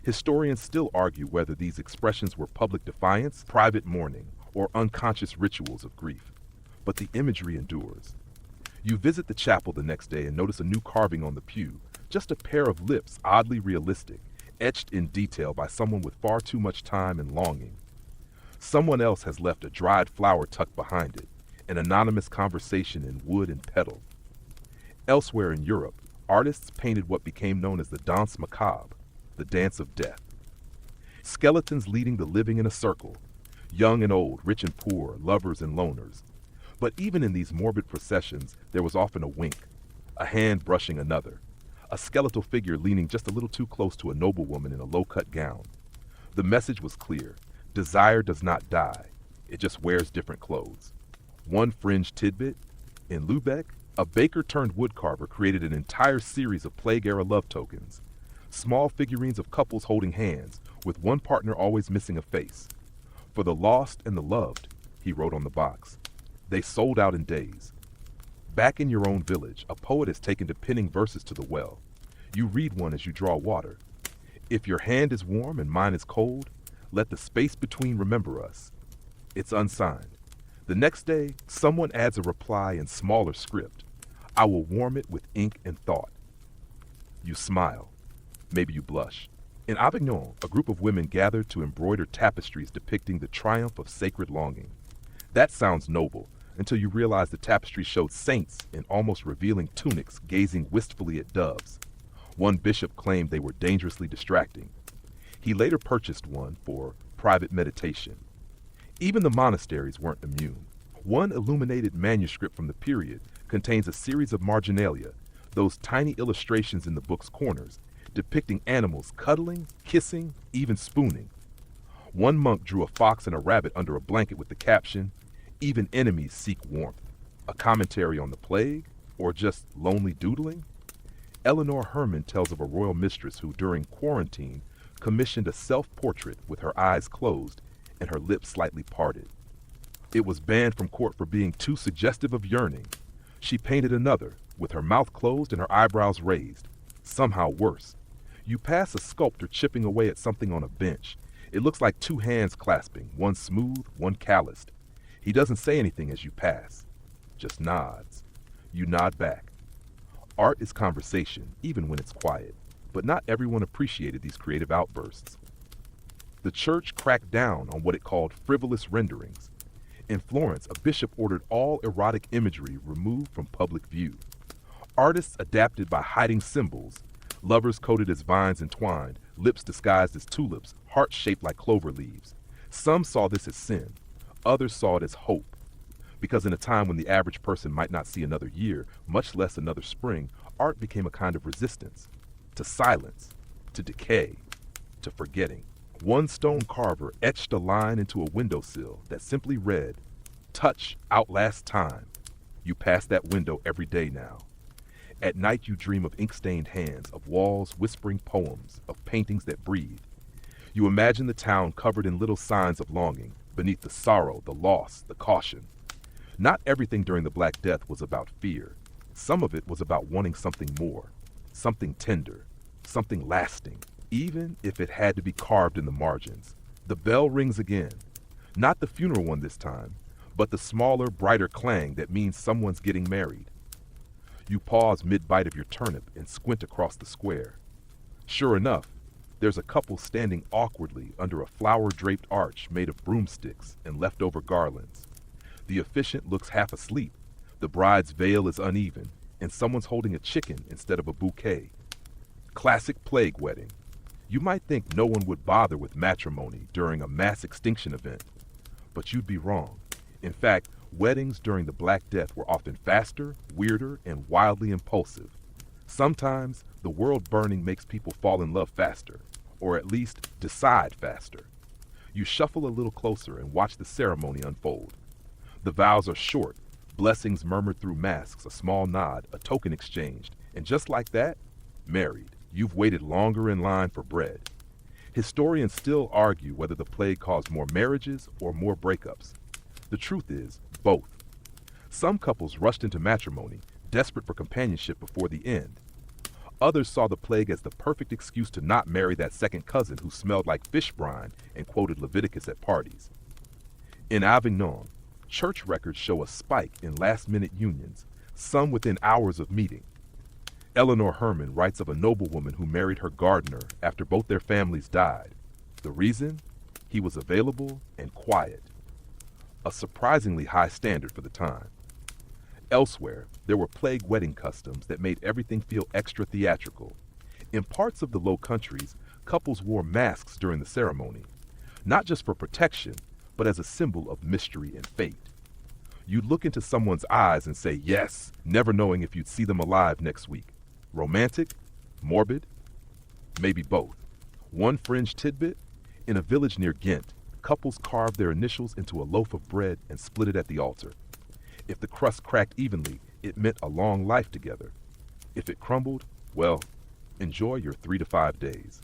Historians still argue whether these expressions were public defiance, private mourning, or unconscious rituals of grief. But the imagery endures. You visit the chapel the next day and notice a new carving on the pew, just a pair of lips oddly realistic, etched in detail by someone with far too much time and longing. Someone else has left a dried flower tucked behind it, an anonymous conversation in wood and petal. Elsewhere in Europe, artists painted what became known as the danse macabre, the dance of death. Skeletons leading the living in a circle, young and old, rich and poor, lovers and loners. But even in these morbid processions, there was often a wink, a hand brushing another, a skeletal figure leaning just a little too close to a noblewoman in a low-cut gown. The message was clear. Desire does not die. It just wears different clothes. One fringe tidbit, in Lubeck, a baker-turned-woodcarver created an entire series of plague-era love tokens. Small figurines of couples holding hands, with one partner always missing a face. For the lost and the loved, he wrote on the box. They sold out in days. Back in your own village, a poet has taken to pinning verses to the well. You read one as you draw water. If your hand is warm and mine is cold, let the space between remember us. It's unsigned. The next day, someone adds a reply in smaller script. I will warm it with ink and thought. You smile. Maybe you blush. In Avignon, a group of women gathered to embroider tapestries depicting the triumph of sacred longing. That sounds noble, until you realize the tapestry showed saints in almost revealing tunics gazing wistfully at doves. One bishop claimed they were dangerously distracting. He later purchased one for private meditation. Even the monasteries weren't immune. One illuminated manuscript from the period contains a series of marginalia, those tiny illustrations in the book's corners, depicting animals cuddling, kissing, even spooning. One monk drew a fox and a rabbit under a blanket with the caption, "Even enemies seek warmth," a commentary on the plague, or just lonely doodling. Eleanor Herman tells of a royal mistress who, during quarantine, commissioned a self-portrait with her eyes closed and her lips slightly parted. It was banned from court for being too suggestive of yearning. She painted another, with her mouth closed and her eyebrows raised. Somehow worse. You pass a sculptor chipping away at something on a bench. It looks like two hands clasping, one smooth, one calloused. He doesn't say anything as you pass, just nods. You nod back. Art is conversation, even when it's quiet, but not everyone appreciated these creative outbursts. The church cracked down on what it called frivolous renderings. In Florence, a bishop ordered all erotic imagery removed from public view. Artists adapted by hiding symbols, lovers coded as vines entwined, lips disguised as tulips, hearts shaped like clover leaves. Some saw this as sin, others saw it as hope. Because in a time when the average person might not see another year, much less another spring, art became a kind of resistance to silence, to decay, to forgetting. One stone carver etched a line into a windowsill that simply read, "Touch outlasts time." You pass that window every day now. At night you dream of ink-stained hands, of walls whispering poems, of paintings that breathe. You imagine the town covered in little signs of longing, beneath the sorrow, the loss, the caution. Not everything during the Black Death was about fear. Some of it was about wanting something more, something tender, something lasting, even if it had to be carved in the margins. The bell rings again. Not the funeral one this time, but the smaller, brighter clang that means someone's getting married. You pause mid-bite of your turnip and squint across the square. Sure enough, there's a couple standing awkwardly under a flower-draped arch made of broomsticks and leftover garlands. The officiant looks half asleep, the bride's veil is uneven, and someone's holding a chicken instead of a bouquet. Classic plague wedding. You might think no one would bother with matrimony during a mass extinction event, but you'd be wrong. In fact, weddings during the Black Death were often faster, weirder, and wildly impulsive. Sometimes, the world burning makes people fall in love faster, or at least decide faster. You shuffle a little closer and watch the ceremony unfold. The vows are short, blessings murmured through masks, a small nod, a token exchanged, and just like that, married. You've waited longer in line for bread. Historians still argue whether the plague caused more marriages or more breakups. The truth is, both. Some couples rushed into matrimony, desperate for companionship before the end. Others saw the plague as the perfect excuse to not marry that second cousin who smelled like fish brine and quoted Leviticus at parties. In Avignon, church records show a spike in last-minute unions, some within hours of meeting. Eleanor Herman writes of a noblewoman who married her gardener after both their families died. The reason? He was available and quiet. A surprisingly high standard for the time. Elsewhere, there were plague wedding customs that made everything feel extra theatrical. In parts of the Low Countries, couples wore masks during the ceremony, not just for protection, but as a symbol of mystery and fate. You'd look into someone's eyes and say yes, never knowing if you'd see them alive next week. Romantic? Morbid? Maybe both. One fringe tidbit? In a village near Ghent, couples carved their initials into a loaf of bread and split it at the altar. If the crust cracked evenly, it meant a long life together. If it crumbled, well, enjoy your 3 to 5 days.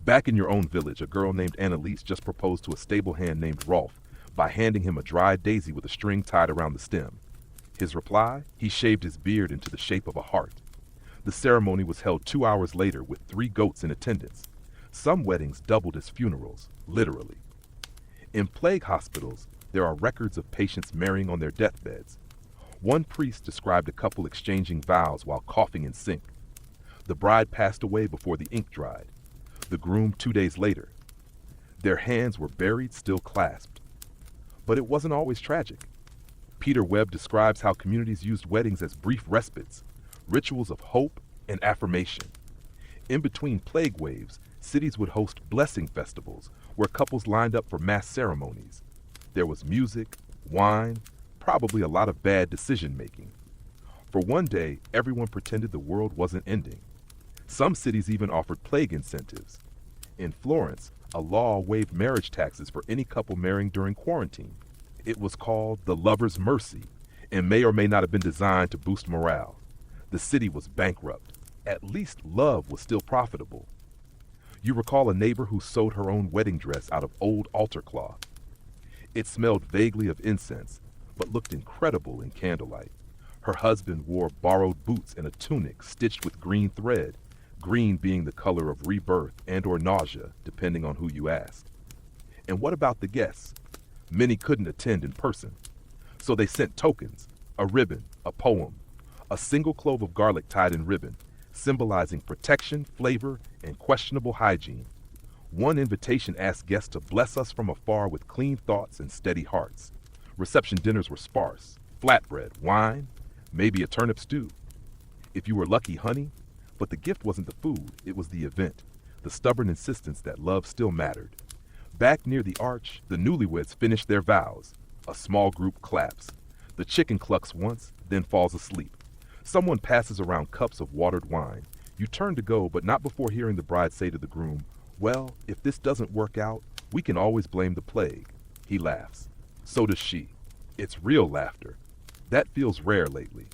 Back in your own village, a girl named Annalise just proposed to a stable hand named Rolf by handing him a dried daisy with a string tied around the stem. His reply? He shaved his beard into the shape of a heart. The ceremony was held 2 hours later with 3 goats in attendance. Some weddings doubled as funerals, literally. In plague hospitals, there are records of patients marrying on their deathbeds. One priest described a couple exchanging vows while coughing in sync. The bride passed away before the ink dried. The groom 2 days later. Their hands were buried, still clasped. But it wasn't always tragic. Peter Webb describes how communities used weddings as brief respites, rituals of hope and affirmation. In between plague waves, cities would host blessing festivals where couples lined up for mass ceremonies. There was music, wine, probably a lot of bad decision-making. For one day, everyone pretended the world wasn't ending. Some cities even offered plague incentives. In Florence, a law waived marriage taxes for any couple marrying during quarantine. It was called the Lover's Mercy and may or may not have been designed to boost morale. The city was bankrupt. At least love was still profitable. You recall a neighbor who sewed her own wedding dress out of old altar cloth. It smelled vaguely of incense, but looked incredible in candlelight. Her husband wore borrowed boots and a tunic stitched with green thread, green being the color of rebirth and or nausea, depending on who you asked. And what about the guests? Many couldn't attend in person, so they sent tokens, a ribbon, a poem, a single clove of garlic tied in ribbon, symbolizing protection, flavor, and questionable hygiene. One invitation asked guests to bless us from afar with clean thoughts and steady hearts. Reception dinners were sparse, flatbread, wine, maybe a turnip stew. If you were lucky, honey, but the gift wasn't the food, it was the event, the stubborn insistence that love still mattered. Back near the arch, the newlyweds finished their vows. A small group claps. The chicken clucks once, then falls asleep. Someone passes around cups of watered wine. You turn to go, but not before hearing the bride say to the groom, "Well, if this doesn't work out, we can always blame the plague." He laughs. So does she. It's real laughter. That feels rare lately.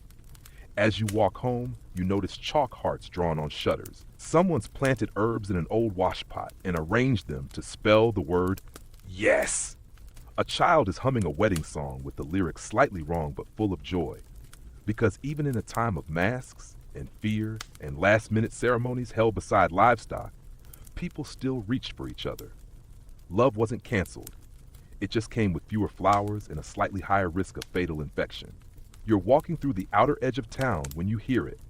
As you walk home, you notice chalk hearts drawn on shutters. Someone's planted herbs in an old washpot and arranged them to spell the word yes. A child is humming a wedding song with the lyrics slightly wrong but full of joy. Because even in a time of masks and fear and last-minute ceremonies held beside livestock, people still reached for each other. Love wasn't canceled. It just came with fewer flowers and a slightly higher risk of fatal infection. You're walking through the outer edge of town when you hear it.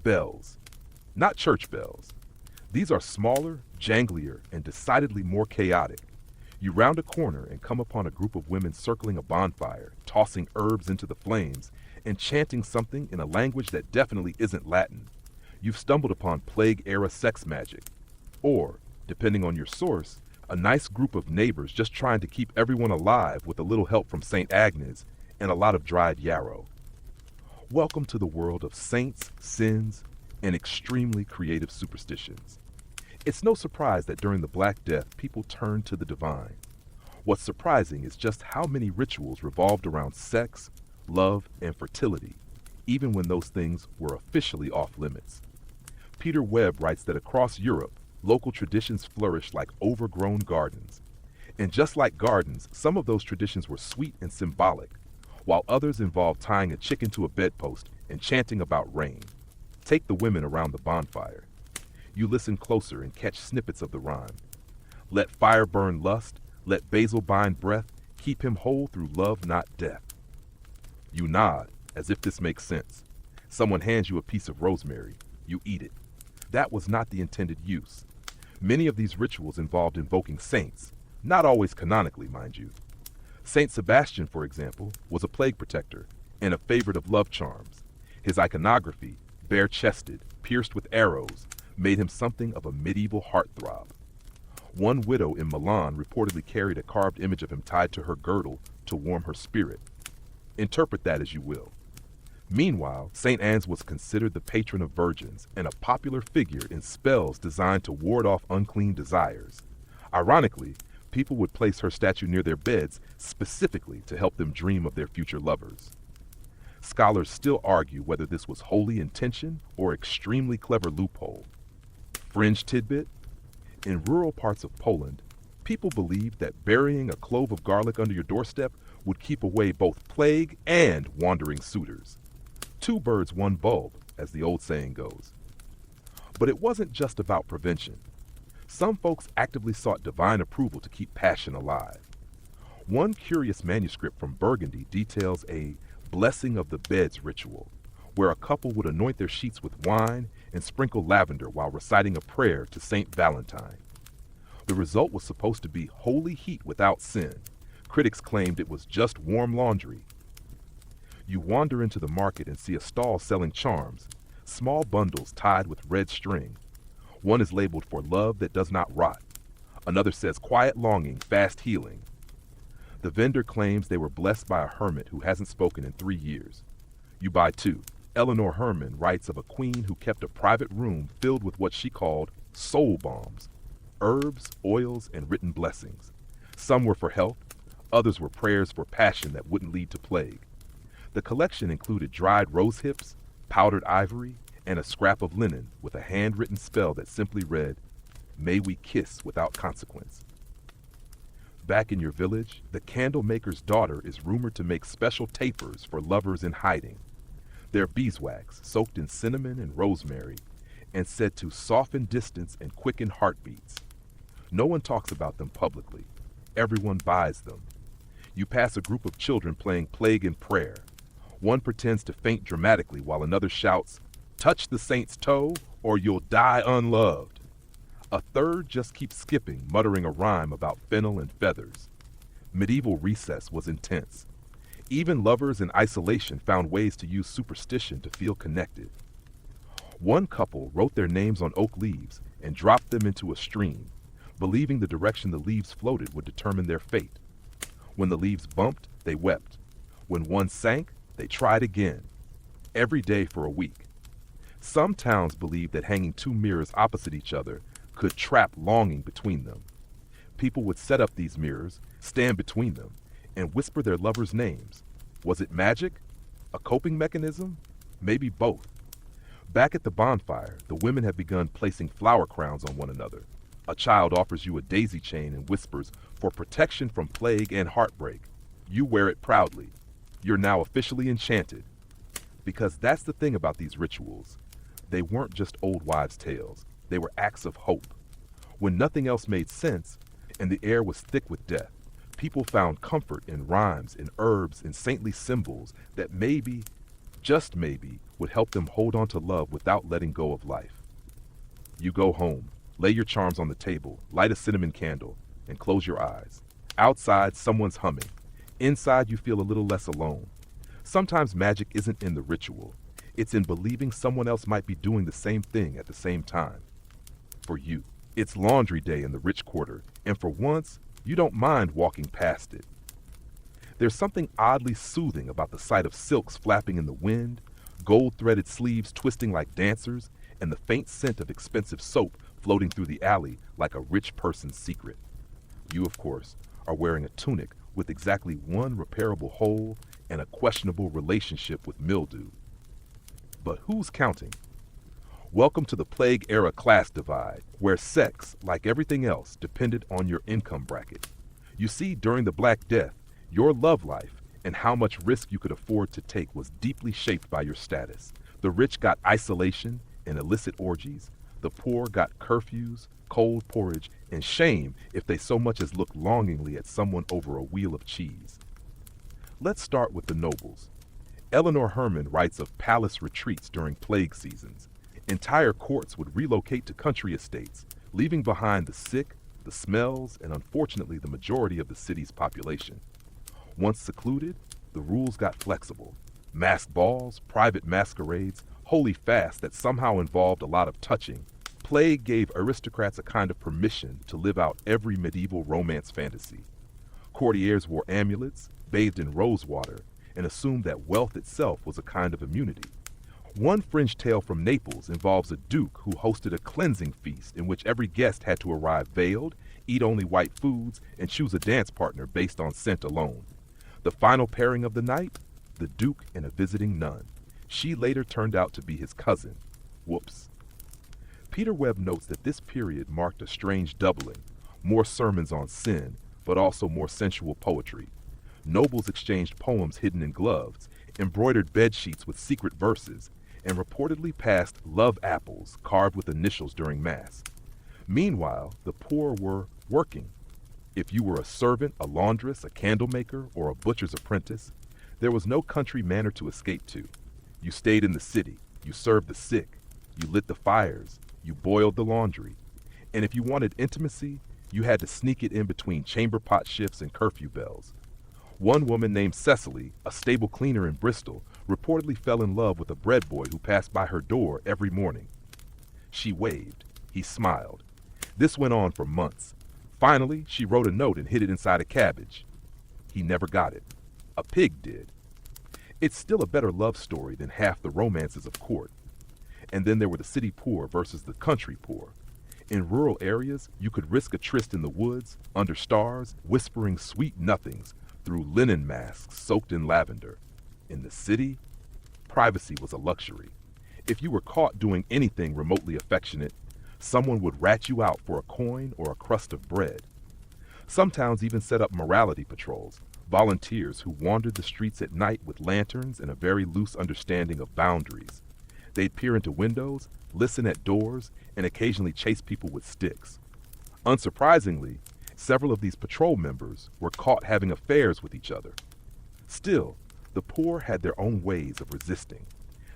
Bells. Not church bells. These are smaller, janglier, and decidedly more chaotic. You round a corner and come upon a group of women circling a bonfire, tossing herbs into the flames, and chanting something in a language that definitely isn't Latin. You've stumbled upon plague-era sex magic. Or, depending on your source, a nice group of neighbors just trying to keep everyone alive with a little help from St. Agnes and a lot of dried yarrow. Welcome to the world of saints, sins, and extremely creative superstitions. It's no surprise that during the Black Death, people turned to the divine. What's surprising is just how many rituals revolved around sex, love, and fertility, even when those things were officially off limits. Peter Webb writes that across Europe, local traditions flourished like overgrown gardens. And just like gardens, some of those traditions were sweet and symbolic, while others involved tying a chicken to a bedpost and chanting about rain. Take the women around the bonfire. You listen closer and catch snippets of the rhyme. Let fire burn lust, let basil bind breath, keep him whole through love, not death. You nod, as if this makes sense. Someone hands you a piece of rosemary. You eat it. That was not the intended use. Many of these rituals involved invoking saints, not always canonically, mind you. Saint Sebastian, for example, was a plague protector and a favorite of love charms. His iconography, bare-chested, pierced with arrows, made him something of a medieval heartthrob. One widow in Milan reportedly carried a carved image of him tied to her girdle to warm her spirit. Interpret that as you will. Meanwhile, St. Anne's was considered the patron of virgins and a popular figure in spells designed to ward off unclean desires. Ironically, people would place her statue near their beds specifically to help them dream of their future lovers. Scholars still argue whether this was holy intention or extremely clever loophole. Fringe tidbit: in rural parts of Poland, people believed that burying a clove of garlic under your doorstep would keep away both plague and wandering suitors. Two birds, one bulb, as the old saying goes. But it wasn't just about prevention. Some folks actively sought divine approval to keep passion alive. One curious manuscript from Burgundy details a blessing of the beds ritual, where a couple would anoint their sheets with wine and sprinkle lavender while reciting a prayer to Saint Valentine. The result was supposed to be holy heat without sin. Critics claimed it was just warm laundry. You wander into the market and see a stall selling charms, small bundles tied with red string. One is labeled for love that does not rot. Another says quiet longing, fast healing. The vendor claims they were blessed by a hermit who hasn't spoken in 3 years. You buy two. Eleanor Herman writes of a queen who kept a private room filled with what she called soul bombs, herbs, oils, and written blessings. Some were for health, others were prayers for passion that wouldn't lead to plague. The collection included dried rose hips, powdered ivory, and a scrap of linen with a handwritten spell that simply read, "May we kiss without consequence." Back in your village, the candle maker's daughter is rumored to make special tapers for lovers in hiding. They're beeswax soaked in cinnamon and rosemary and said to soften distance and quicken heartbeats. No one talks about them publicly. Everyone buys them. You pass a group of children playing Plague and Prayer. One pretends to faint dramatically while another shouts, "Touch the saint's toe or you'll die unloved." A third just keeps skipping, muttering a rhyme about fennel and feathers. Medieval recess was intense. Even lovers in isolation found ways to use superstition to feel connected. One couple wrote their names on oak leaves and dropped them into a stream, believing the direction the leaves floated would determine their fate. When the leaves bumped, they wept. When one sank, they tried again. Every day for a week. Some towns believed that hanging two mirrors opposite each other could trap longing between them. People would set up these mirrors, stand between them, and whisper their lovers' names. Was it magic? A coping mechanism? Maybe both. Back at the bonfire, the women have begun placing flower crowns on one another. A child offers you a daisy chain and whispers, "For protection from plague and heartbreak." You wear it proudly. You're now officially enchanted. Because that's the thing about these rituals. They weren't just old wives' tales. They were acts of hope. When nothing else made sense, and the air was thick with death, people found comfort in rhymes, in herbs, in saintly symbols that maybe, just maybe, would help them hold on to love without letting go of life. You go home, lay your charms on the table, light a cinnamon candle, and close your eyes. Outside, someone's humming. Inside, you feel a little less alone. Sometimes magic isn't in the ritual. It's in believing someone else might be doing the same thing at the same time. For you, it's laundry day in the rich quarter, and for once, you don't mind walking past it. There's something oddly soothing about the sight of silks flapping in the wind, gold-threaded sleeves twisting like dancers, and the faint scent of expensive soap floating through the alley like a rich person's secret. You, of course, are wearing a tunic with exactly one repairable hole and a questionable relationship with mildew. But who's counting? Welcome to the Plague-era class divide, where sex, like everything else, depended on your income bracket. You see, during the Black Death, your love life and how much risk you could afford to take was deeply shaped by your status. The rich got isolation and illicit orgies. The poor got curfews, cold porridge, and shame if they so much as looked longingly at someone over a wheel of cheese. Let's start with the nobles. Eleanor Herman writes of palace retreats during plague seasons. Entire courts would relocate to country estates, leaving behind the sick, the smells, and unfortunately the majority of the city's population. Once secluded, the rules got flexible. Masked balls, private masquerades, holy fasts that somehow involved a lot of touching. Plague gave aristocrats a kind of permission to live out every medieval romance fantasy. Courtiers wore amulets, bathed in rose water, and assumed that wealth itself was a kind of immunity. One fringe tale from Naples involves a duke who hosted a cleansing feast in which every guest had to arrive veiled, eat only white foods, and choose a dance partner based on scent alone. The final pairing of the night? The duke and a visiting nun. She later turned out to be his cousin. Whoops. Peter Webb notes that this period marked a strange doubling, more sermons on sin, but also more sensual poetry. Nobles exchanged poems hidden in gloves, embroidered bed sheets with secret verses, and reportedly passed love apples carved with initials during Mass. Meanwhile, the poor were working. If you were a servant, a laundress, a candlemaker, or a butcher's apprentice, there was no country manor to escape to. You stayed in the city, you served the sick, you lit the fires, you boiled the laundry. And if you wanted intimacy, you had to sneak it in between chamber pot shifts and curfew bells. One woman named Cecily, a stable cleaner in Bristol, reportedly fell in love with a bread boy who passed by her door every morning. She waved. He smiled. This went on for months. Finally, she wrote a note and hid it inside a cabbage. He never got it. A pig did. It's still a better love story than half the romances of court. And then there were the city poor versus the country poor. In rural areas, you could risk a tryst in the woods, under stars, whispering sweet nothings through linen masks soaked in lavender. In the city, privacy was a luxury. If you were caught doing anything remotely affectionate, someone would rat you out for a coin or a crust of bread. Some towns even set up morality patrols, volunteers who wandered the streets at night with lanterns and a very loose understanding of boundaries. They'd peer into windows, listen at doors, and occasionally chase people with sticks. Unsurprisingly, several of these patrol members were caught having affairs with each other. Still, the poor had their own ways of resisting.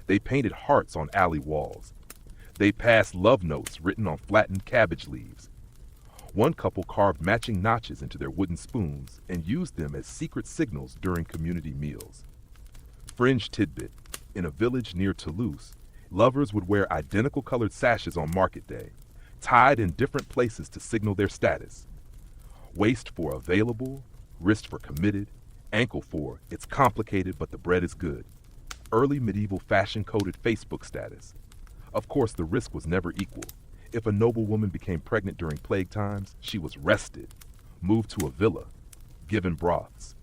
They painted hearts on alley walls. They passed love notes written on flattened cabbage leaves. One couple carved matching notches into their wooden spoons and used them as secret signals during community meals. Fringe tidbit: in a village near Toulouse, lovers would wear identical colored sashes on market day, tied in different places to signal their status. Waist for available, wrist for committed, ankle for it's complicated but the bread is good. Early medieval fashion-coded Facebook status. Of course, the risk was never equal. If a noblewoman became pregnant during plague times, she was wrested, moved to a villa, given broths.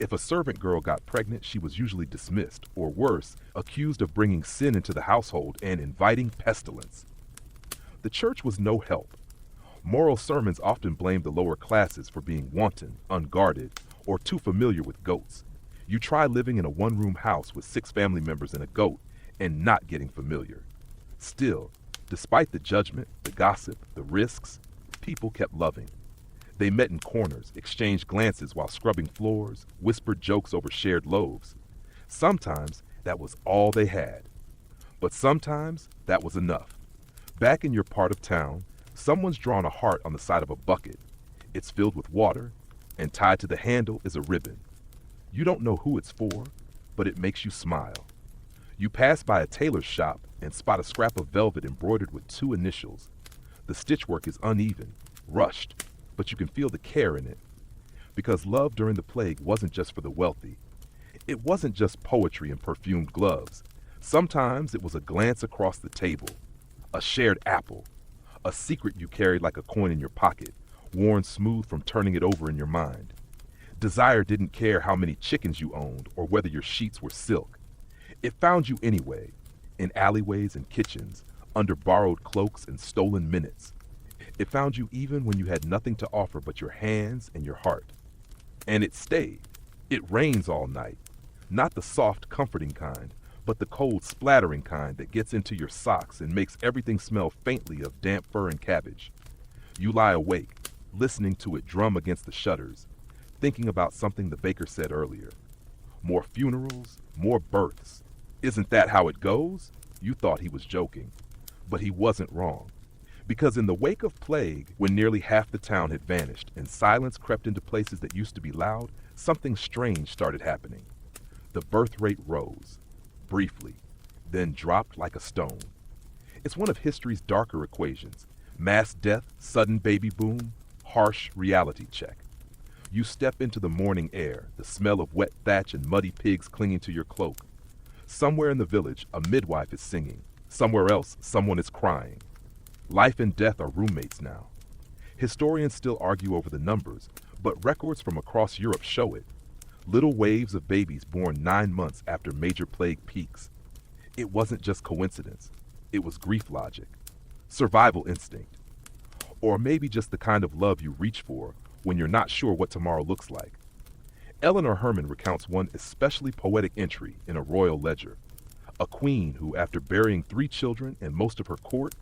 If a servant girl got pregnant, she was usually dismissed, or worse, accused of bringing sin into the household and inviting pestilence. The church was no help. Moral sermons often blamed the lower classes for being wanton, unguarded, or too familiar with goats. You try living in a one-room house with 6 family members and a goat and not getting familiar. Still, despite the judgment, the gossip, the risks, people kept loving. They met in corners, exchanged glances while scrubbing floors, whispered jokes over shared loaves. Sometimes that was all they had. But sometimes that was enough. Back in your part of town, someone's drawn a heart on the side of a bucket. It's filled with water, and tied to the handle is a ribbon. You don't know who it's for, but it makes you smile. You pass by a tailor's shop and spot a scrap of velvet embroidered with 2 initials. The stitchwork is uneven, rushed, but you can feel the care in it. Because love during the plague wasn't just for the wealthy. It wasn't just poetry and perfumed gloves. Sometimes it was a glance across the table, a shared apple, a secret you carried like a coin in your pocket, worn smooth from turning it over in your mind. Desire didn't care how many chickens you owned or whether your sheets were silk. It found you anyway, in alleyways and kitchens, under borrowed cloaks and stolen minutes. It found you even when you had nothing to offer but your hands and your heart. And it stayed. It rains all night. Not the soft, comforting kind, but the cold, splattering kind that gets into your socks and makes everything smell faintly of damp fur and cabbage. You lie awake, listening to it drum against the shutters, thinking about something the baker said earlier. More funerals, more births. Isn't that how it goes? You thought he was joking. But he wasn't wrong. Because in the wake of plague, when nearly half the town had vanished and silence crept into places that used to be loud, something strange started happening. The birth rate rose, briefly, then dropped like a stone. It's one of history's darker equations. Mass death, sudden baby boom, harsh reality check. You step into the morning air, the smell of wet thatch and muddy pigs clinging to your cloak. Somewhere in the village, a midwife is singing. Somewhere else, someone is crying. Life and death are roommates now. Historians still argue over the numbers, but records from across Europe show it. Little waves of babies born 9 months after major plague peaks. It wasn't just coincidence. It was grief logic, survival instinct, or maybe just the kind of love you reach for when you're not sure what tomorrow looks like. Eleanor Herman recounts one especially poetic entry in a royal ledger. A queen who, after burying 3 children and most of her court,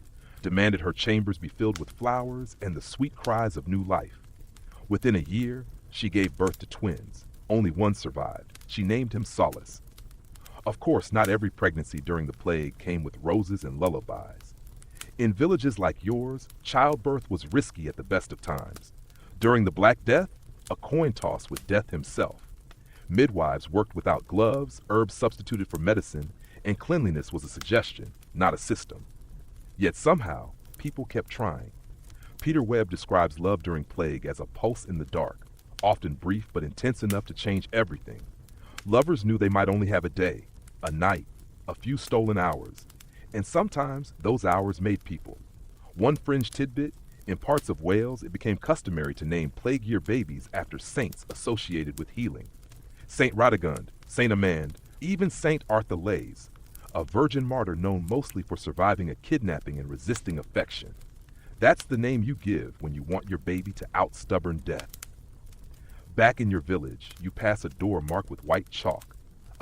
demanded her chambers be filled with flowers and the sweet cries of new life. Within a year, she gave birth to twins. Only one survived. She named him Solace. Of course, not every pregnancy during the plague came with roses and lullabies. In villages like yours, childbirth was risky at the best of times. During the Black Death, a coin toss with death himself. Midwives worked without gloves, herbs substituted for medicine, and cleanliness was a suggestion, not a system. Yet somehow, people kept trying. Peter Webb describes love during plague as a pulse in the dark, often brief but intense enough to change everything. Lovers knew they might only have a day, a night, a few stolen hours, and sometimes those hours made people. One fringe tidbit, in parts of Wales it became customary to name plague year babies after saints associated with healing. Saint Radegund, Saint Amand, even Saint Arthur Lays, a virgin martyr known mostly for surviving a kidnapping and resisting affection. That's the name you give when you want your baby to out stubborn death. Back in your village, you pass a door marked with white chalk.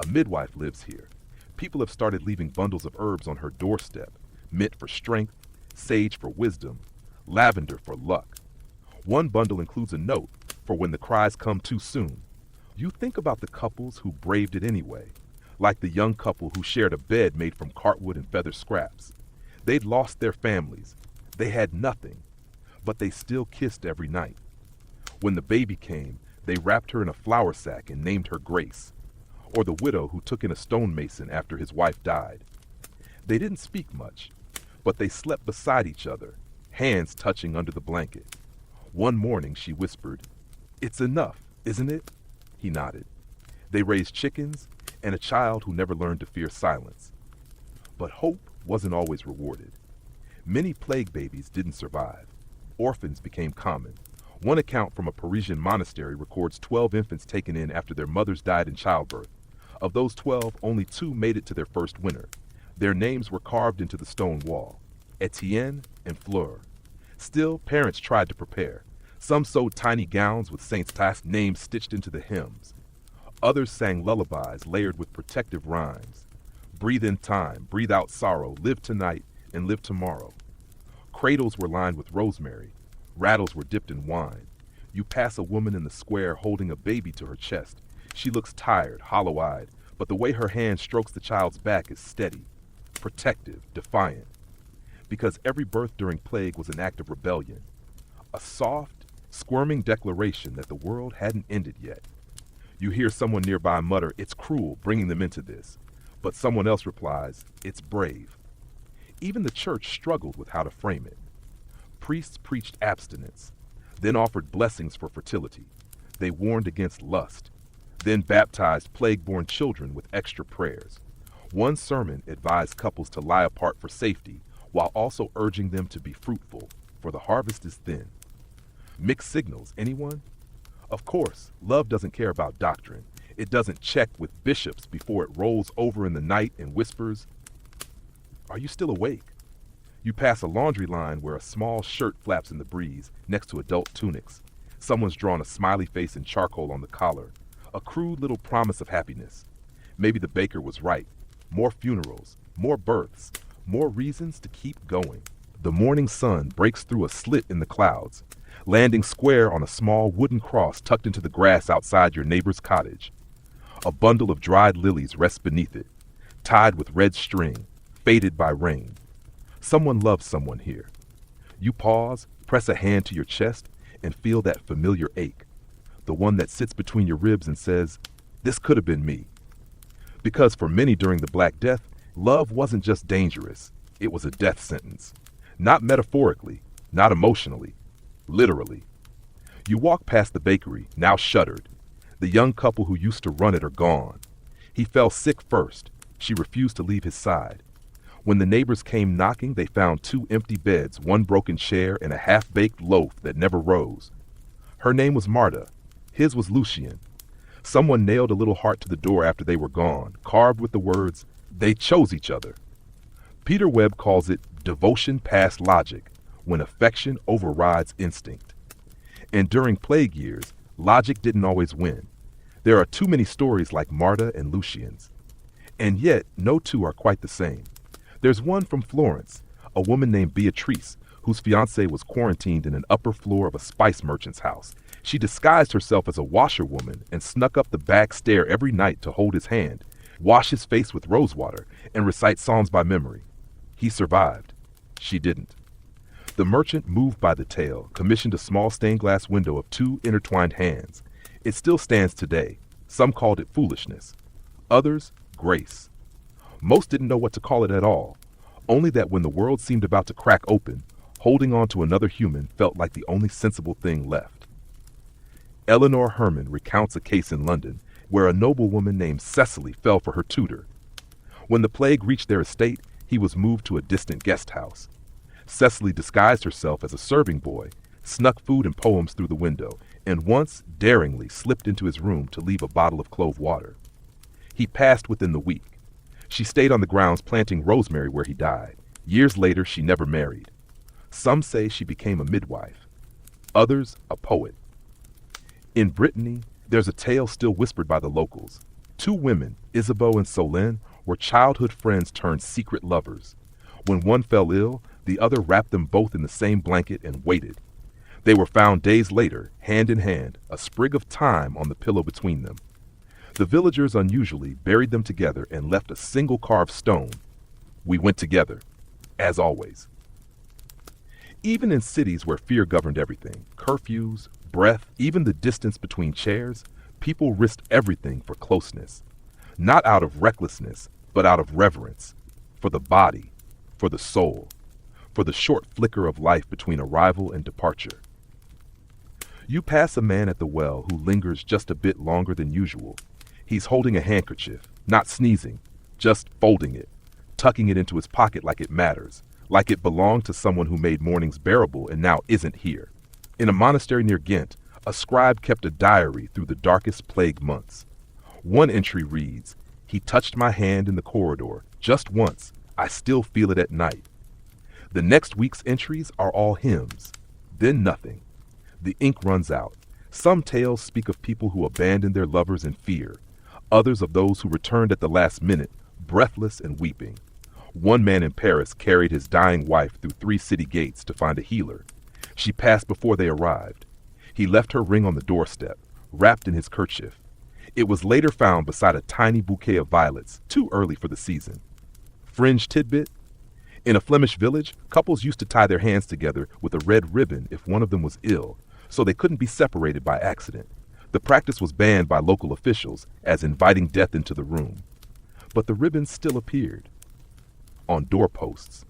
A midwife lives here. People have started leaving bundles of herbs on her doorstep, mint for strength, sage for wisdom, lavender for luck. One bundle includes a note for when the cries come too soon. You think about the couples who braved it anyway, like the young couple who shared a bed made from cartwood and feather scraps. They'd lost their families. They had nothing, but they still kissed every night. When the baby came, they wrapped her in a flour sack and named her Grace. Or the widow who took in a stonemason after his wife died. They didn't speak much, but they slept beside each other, hands touching under the blanket. One morning she whispered, "It's enough, isn't it?" He nodded. They raised chickens and a child who never learned to fear silence. But hope wasn't always rewarded. Many plague babies didn't survive. Orphans became common. One account from a Parisian monastery records 12 infants taken in after their mothers died in childbirth. Of those 12, only 2 made it to their first winter. Their names were carved into the stone wall, Etienne and Fleur. Still, parents tried to prepare. Some sewed tiny gowns with Saint Tas's names stitched into the hems. Others sang lullabies layered with protective rhymes. Breathe in time, breathe out sorrow, live tonight and live tomorrow. Cradles were lined with rosemary. Rattles were dipped in wine. You pass a woman in the square holding a baby to her chest. She looks tired, hollow-eyed, but the way her hand strokes the child's back is steady, protective, defiant. Because every birth during plague was an act of rebellion. A soft, squirming declaration that the world hadn't ended yet. You hear someone nearby mutter, "It's cruel, bringing them into this." But someone else replies, "It's brave." Even the church struggled with how to frame it. Priests preached abstinence, then offered blessings for fertility. They warned against lust, then baptized plague-born children with extra prayers. One sermon advised couples to lie apart for safety, while also urging them to be fruitful, for the harvest is thin. Mixed signals, anyone? Of course, love doesn't care about doctrine. It doesn't check with bishops before it rolls over in the night and whispers, "Are you still awake?" You pass a laundry line where a small shirt flaps in the breeze next to adult tunics. Someone's drawn a smiley face in charcoal on the collar, a crude little promise of happiness. Maybe the baker was right. More funerals, more births, more reasons to keep going. The morning sun breaks through a slit in the clouds, landing square on a small wooden cross tucked into the grass outside your neighbor's cottage. A bundle of dried lilies rests beneath it, tied with red string, faded by rain. Someone loves someone here. You pause, press a hand to your chest, and feel that familiar ache, the one that sits between your ribs and says, "This could have been me." Because for many during the Black Death, love wasn't just dangerous, it was a death sentence. Not metaphorically, not emotionally, literally. You walk past the bakery, now shuttered. The young couple who used to run it are gone. He fell sick first. She refused to leave his side. When the neighbors came knocking, they found 2 empty beds, 1 broken chair, and a half-baked loaf that never rose. Her name was Marta. His was Lucien. Someone nailed a little heart to the door after they were gone, carved with the words, "They chose each other." Peter Webb calls it devotion past logic, when affection overrides instinct. And during plague years, logic didn't always win. There are too many stories like Marta and Lucian's. And yet, no two are quite the same. There's one from Florence, a woman named Beatrice, whose fiancé was quarantined in an upper floor of a spice merchant's house. She disguised herself as a washerwoman and snuck up the back stair every night to hold his hand, wash his face with rosewater, and recite psalms by memory. He survived. She didn't. The merchant, moved by the tale, commissioned a small stained glass window of two intertwined hands. It still stands today. Some called it foolishness. Others, grace. Most didn't know what to call it at all, only that when the world seemed about to crack open, holding on to another human felt like the only sensible thing left. Eleanor Herman recounts a case in London where a noblewoman named Cecily fell for her tutor. When the plague reached their estate, he was moved to a distant guest house. Cecily disguised herself as a serving boy, snuck food and poems through the window, and once daringly slipped into his room to leave a bottle of clove water. He passed within the week. She stayed on the grounds planting rosemary where he died. Years later, she never married. Some say she became a midwife. Others, a poet. In Brittany, there's a tale still whispered by the locals. Two women, Isabeau and Solène, were childhood friends turned secret lovers. When one fell ill, the other wrapped them both in the same blanket and waited. They were found days later, hand in hand, a sprig of thyme on the pillow between them. The villagers unusually buried them together and left a single carved stone. We went together, as always. Even in cities where fear governed everything, curfews, breath, even the distance between chairs, people risked everything for closeness. Not out of recklessness, but out of reverence. For the body, for the soul, for the short flicker of life between arrival and departure. You pass a man at the well who lingers just a bit longer than usual. He's holding a handkerchief, not sneezing, just folding it, tucking it into his pocket like it matters, like it belonged to someone who made mornings bearable and now isn't here. In a monastery near Ghent, a scribe kept a diary through the darkest plague months. One entry reads, "He touched my hand in the corridor, just once. I still feel it at night." The next week's entries are all hymns. Then nothing. The ink runs out. Some tales speak of people who abandoned their lovers in fear. Others of those who returned at the last minute, breathless and weeping. One man in Paris carried his dying wife through 3 city gates to find a healer. She passed before they arrived. He left her ring on the doorstep, wrapped in his kerchief. It was later found beside a tiny bouquet of violets, too early for the season. Fringe tidbit: in a Flemish village, couples used to tie their hands together with a red ribbon if one of them was ill, so they couldn't be separated by accident. The practice was banned by local officials as inviting death into the room. But the ribbons still appeared. On doorposts,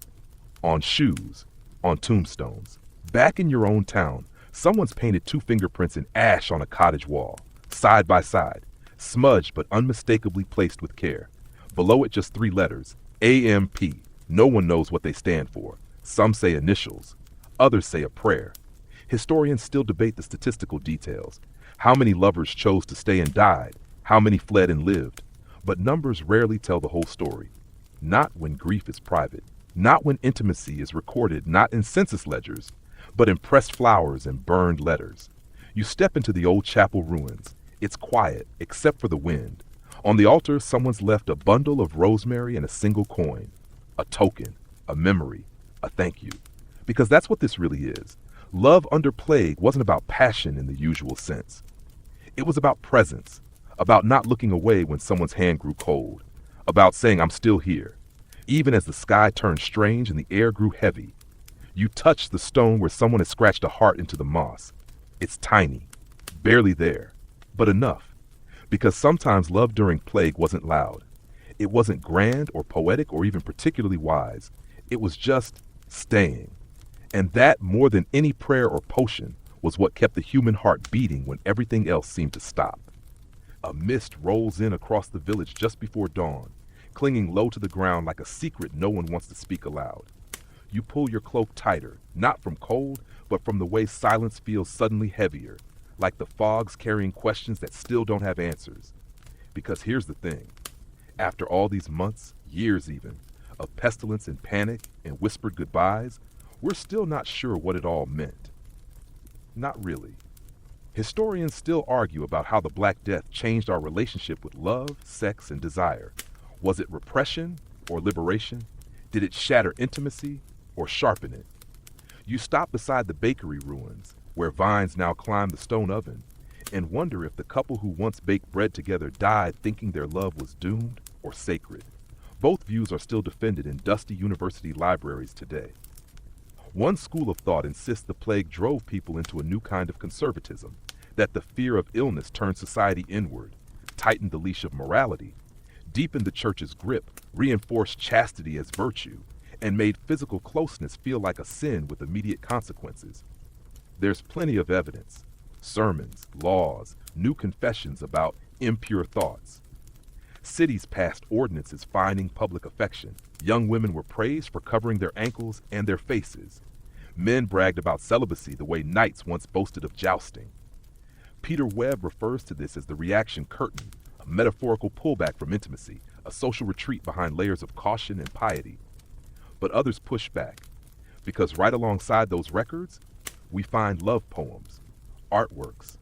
on shoes, on tombstones. Back in your own town, someone's painted 2 fingerprints in ash on a cottage wall, side by side, smudged but unmistakably placed with care. Below it just 3 letters, AMP. No one knows what they stand for. Some say initials. Others say a prayer. Historians still debate the statistical details. How many lovers chose to stay and died? How many fled and lived? But numbers rarely tell the whole story. Not when grief is private. Not when intimacy is recorded not in census ledgers, but in pressed flowers and burned letters. You step into the old chapel ruins. It's quiet, except for the wind. On the altar, someone's left a bundle of rosemary and a single coin. A token, a memory, a thank you. Because that's what this really is. Love under plague wasn't about passion in the usual sense. It was about presence, about not looking away when someone's hand grew cold, about saying, "I'm still here," even as the sky turned strange and the air grew heavy. You touched the stone where someone had scratched a heart into the moss. It's tiny, barely there, but enough. Because sometimes love during plague wasn't loud. It wasn't grand or poetic or even particularly wise. It was just staying. And that, more than any prayer or potion, was what kept the human heart beating when everything else seemed to stop. A mist rolls in across the village just before dawn, clinging low to the ground like a secret no one wants to speak aloud. You pull your cloak tighter, not from cold, but from the way silence feels suddenly heavier, like the fog's carrying questions that still don't have answers. Because here's the thing. After all these months, years even, of pestilence and panic and whispered goodbyes, we're still not sure what it all meant. Not really. Historians still argue about how the Black Death changed our relationship with love, sex, and desire. Was it repression or liberation? Did it shatter intimacy or sharpen it? You stop beside the bakery ruins, where vines now climb the stone oven, and wonder if the couple who once baked bread together died thinking their love was doomed or sacred. Both views are still defended in dusty university libraries today. One school of thought insists the plague drove people into a new kind of conservatism, that the fear of illness turned society inward, tightened the leash of morality, deepened the church's grip, reinforced chastity as virtue, and made physical closeness feel like a sin with immediate consequences. There's plenty of evidence, sermons, laws, new confessions about impure thoughts. Cities passed ordinances fining public affection. Young women were praised for covering their ankles and their faces. Men bragged about celibacy the way knights once boasted of jousting. Peter Webb refers to this as the reaction curtain, a metaphorical pullback from intimacy, a social retreat behind layers of caution and piety. But others push back, because right alongside those records, we find love poems, artworks,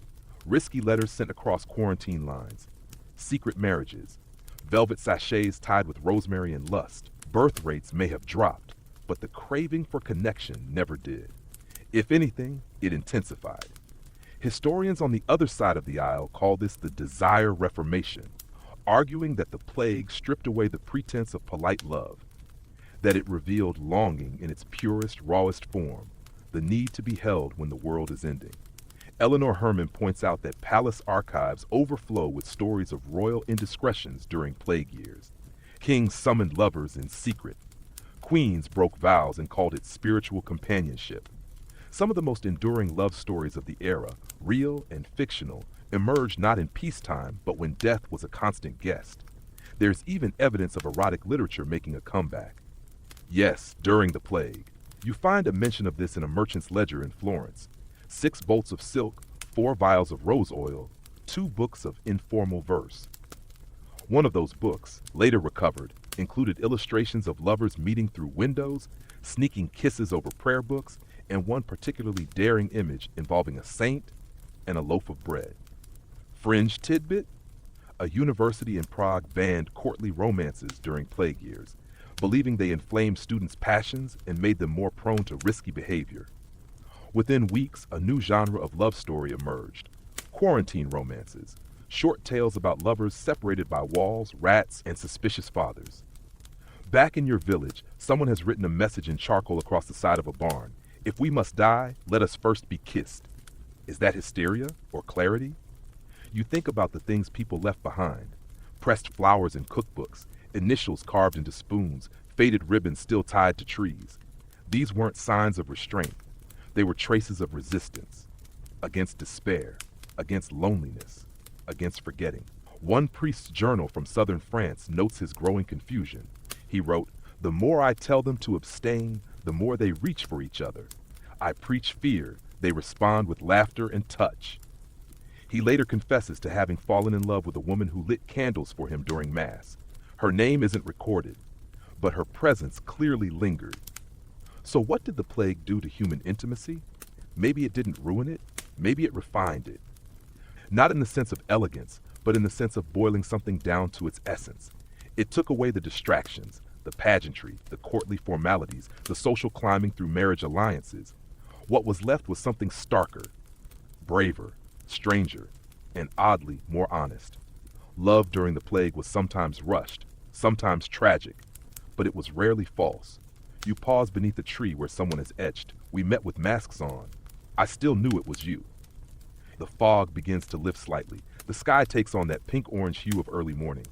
risky letters sent across quarantine lines, secret marriages, velvet sachets tied with rosemary and lust. Birth rates may have dropped, but the craving for connection never did. If anything, it intensified. Historians on the other side of the aisle call this the desire reformation, arguing that the plague stripped away the pretense of polite love, that it revealed longing in its purest, rawest form, the need to be held when the world is ending. Eleanor Herman points out that palace archives overflow with stories of royal indiscretions during plague years. Kings summoned lovers in secret. Queens broke vows and called it spiritual companionship. Some of the most enduring love stories of the era, real and fictional, emerged not in peacetime, but when death was a constant guest. There's even evidence of erotic literature making a comeback. Yes, during the plague. You find a mention of this in a merchant's ledger in Florence. 6 bolts of silk, 4 vials of rose oil, 2 books of informal verse. One of those books, later recovered, included illustrations of lovers meeting through windows, sneaking kisses over prayer books, and one particularly daring image involving a saint and a loaf of bread. Fringe tidbit? A university in Prague banned courtly romances during plague years, believing they inflamed students' passions and made them more prone to risky behavior. Within weeks, a new genre of love story emerged: quarantine romances, short tales about lovers separated by walls, rats, and suspicious fathers. Back in your village, someone has written a message in charcoal across the side of a barn. If we must die, let us first be kissed. Is that hysteria or clarity? You think about the things people left behind: pressed flowers in cookbooks, initials carved into spoons, faded ribbons still tied to trees. These weren't signs of restraint. They were traces of resistance, against despair, against loneliness, against forgetting. One priest's journal from southern France notes his growing confusion. He wrote, "The more I tell them to abstain, the more they reach for each other. I preach fear, they respond with laughter and touch." He later confesses to having fallen in love with a woman who lit candles for him during Mass. Her name isn't recorded, but her presence clearly lingered. So what did the plague do to human intimacy? Maybe it didn't ruin it, maybe it refined it. Not in the sense of elegance, but in the sense of boiling something down to its essence. It took away the distractions, the pageantry, the courtly formalities, the social climbing through marriage alliances. What was left was something starker, braver, stranger, and oddly more honest. Love during the plague was sometimes rushed, sometimes tragic, but it was rarely false. You pause beneath a tree where someone is etched. We met with masks on. I still knew it was you. The fog begins to lift slightly. The sky takes on that pink-orange hue of early morning.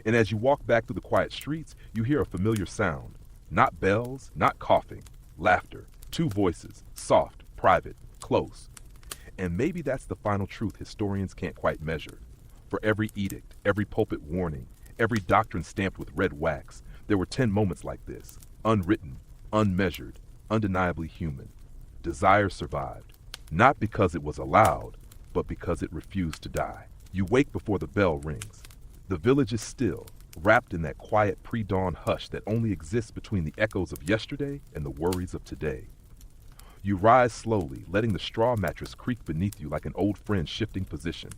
And as you walk back through the quiet streets, you hear a familiar sound. Not bells, not coughing, laughter. 2 voices, soft, private, close. And maybe that's the final truth historians can't quite measure. For every edict, every pulpit warning, every doctrine stamped with red wax, there were 10 moments like this, unwritten, unmeasured, undeniably human. Desire survived, not because it was allowed, but because it refused to die. You wake before the bell rings. The village is still, wrapped in that quiet pre-dawn hush that only exists between the echoes of yesterday and the worries of today. You rise slowly, letting the straw mattress creak beneath you like an old friend shifting position.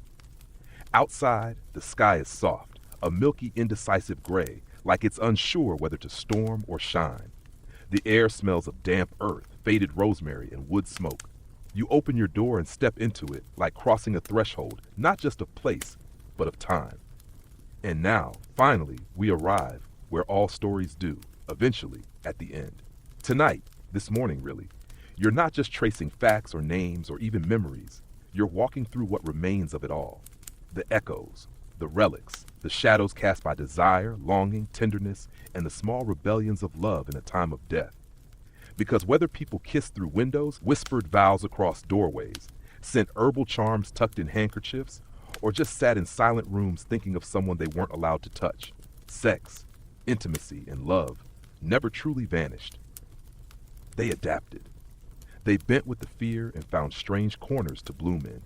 Outside, the sky is soft, a milky, indecisive gray, like it's unsure whether to storm or shine. The air smells of damp earth, faded rosemary, and wood smoke. You open your door and step into it, like crossing a threshold, not just of place, but of time. And now, finally, we arrive where all stories do, eventually, at the end. Tonight, this morning really, you're not just tracing facts or names or even memories. You're walking through what remains of it all. The echoes, the relics, the shadows cast by desire, longing, tenderness, and the small rebellions of love in a time of death. Because whether people kissed through windows, whispered vows across doorways, sent herbal charms tucked in handkerchiefs, or just sat in silent rooms thinking of someone they weren't allowed to touch, sex, intimacy, and love never truly vanished. They adapted. They bent with the fear and found strange corners to bloom in.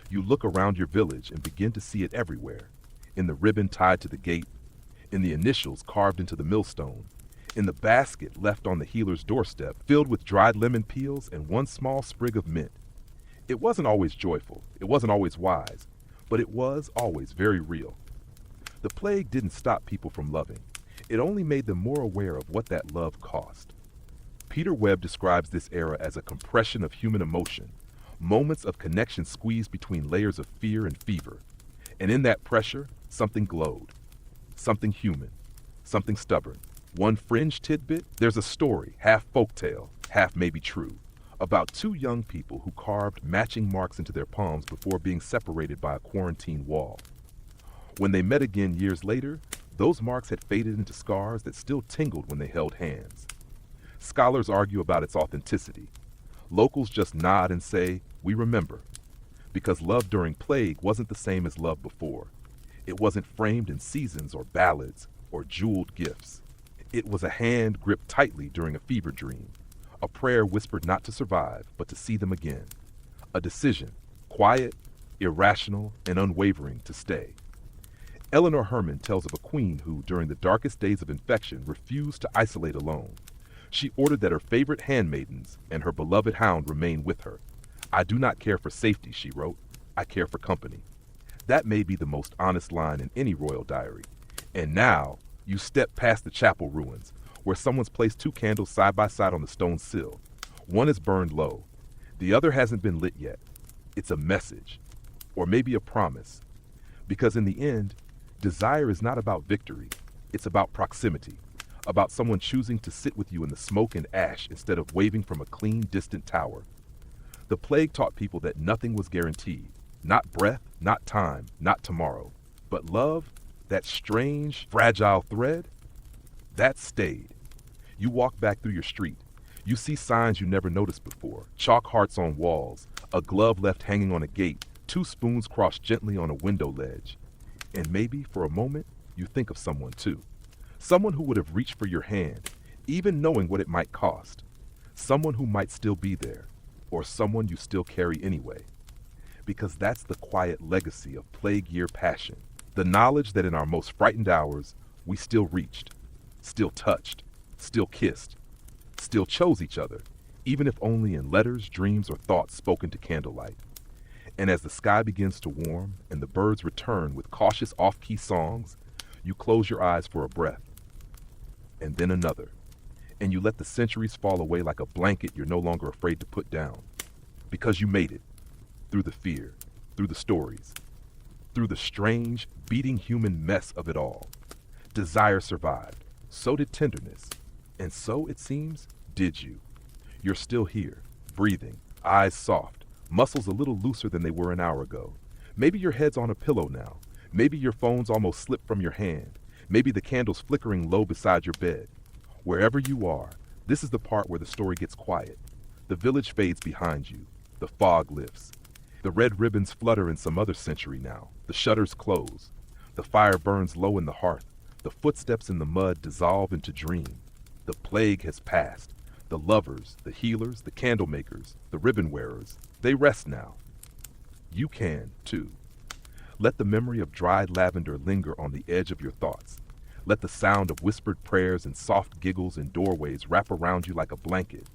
You look around your village and begin to see it everywhere, in the ribbon tied to the gate, in the initials carved into the millstone, in the basket left on the healer's doorstep filled with dried lemon peels and one small sprig of mint. It wasn't always joyful, it wasn't always wise, but it was always very real. The plague didn't stop people from loving. It only made them more aware of what that love cost. Peter Webb describes this era as a compression of human emotion, moments of connection squeezed between layers of fear and fever. And in that pressure, something glowed. Something human. Something stubborn. One fringe tidbit, there's a story, half folktale, half maybe true, about two young people who carved matching marks into their palms before being separated by a quarantine wall. When they met again years later, those marks had faded into scars that still tingled when they held hands. Scholars argue about its authenticity. Locals just nod and say, "We remember." Because love during plague wasn't the same as love before. It wasn't framed in seasons or ballads or jeweled gifts. It was a hand gripped tightly during a fever dream, a prayer whispered not to survive, but to see them again. A decision, quiet, irrational, and unwavering to stay. Eleanor Herman tells of a queen who, during the darkest days of infection, refused to isolate alone. She ordered that her favorite handmaidens and her beloved hound remain with her. "I do not care for safety," she wrote. "I care for company." That may be the most honest line in any royal diary. And now, you step past the chapel ruins, where someone's placed two candles side by side on the stone sill. One is burned low. The other hasn't been lit yet. It's a message, or maybe a promise. Because in the end, desire is not about victory. It's about proximity, about someone choosing to sit with you in the smoke and ash instead of waving from a clean, distant tower. The plague taught people that nothing was guaranteed. Not breath, not time, not tomorrow. But love, that strange, fragile thread, that stayed. You walk back through your street. You see signs you never noticed before. Chalk hearts on walls, a glove left hanging on a gate, two spoons crossed gently on a window ledge. And maybe, for a moment, you think of someone too. Someone who would have reached for your hand, even knowing what it might cost. Someone who might still be there, or someone you still carry anyway. Because that's the quiet legacy of plague year passion. The knowledge that in our most frightened hours, we still reached, still touched, still kissed, still chose each other, even if only in letters, dreams, or thoughts spoken to candlelight. And as the sky begins to warm and the birds return with cautious off-key songs, you close your eyes for a breath, and then another, and you let the centuries fall away like a blanket you're no longer afraid to put down. Because you made it, through the fear, through the stories, through the strange, beating human mess of it all. Desire survived, so did tenderness, and so, it seems, did you. You're still here, breathing, eyes soft, muscles a little looser than they were an hour ago. Maybe your head's on a pillow now. Maybe your phone's almost slipped from your hand. Maybe the candle's flickering low beside your bed. Wherever you are, this is the part where the story gets quiet. The village fades behind you. The fog lifts. The red ribbons flutter in some other century now. The shutters close. The fire burns low in the hearth. The footsteps in the mud dissolve into dream. The plague has passed. The lovers, the healers, the candle makers, the ribbon wearers, they rest now. You can, too. Let the memory of dried lavender linger on the edge of your thoughts. Let the sound of whispered prayers and soft giggles in doorways wrap around you like a blanket.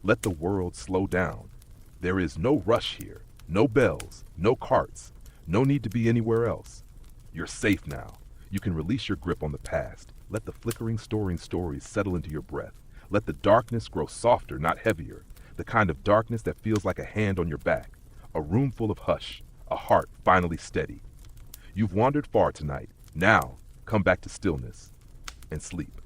Let the world slow down. There is no rush here, no bells, no carts, no need to be anywhere else. You're safe now. You can release your grip on the past. Let the flickering storing stories settle into your breath. Let the darkness grow softer, not heavier. The kind of darkness that feels like a hand on your back. A room full of hush, a heart finally steady. You've wandered far tonight. Now, come back to stillness and sleep.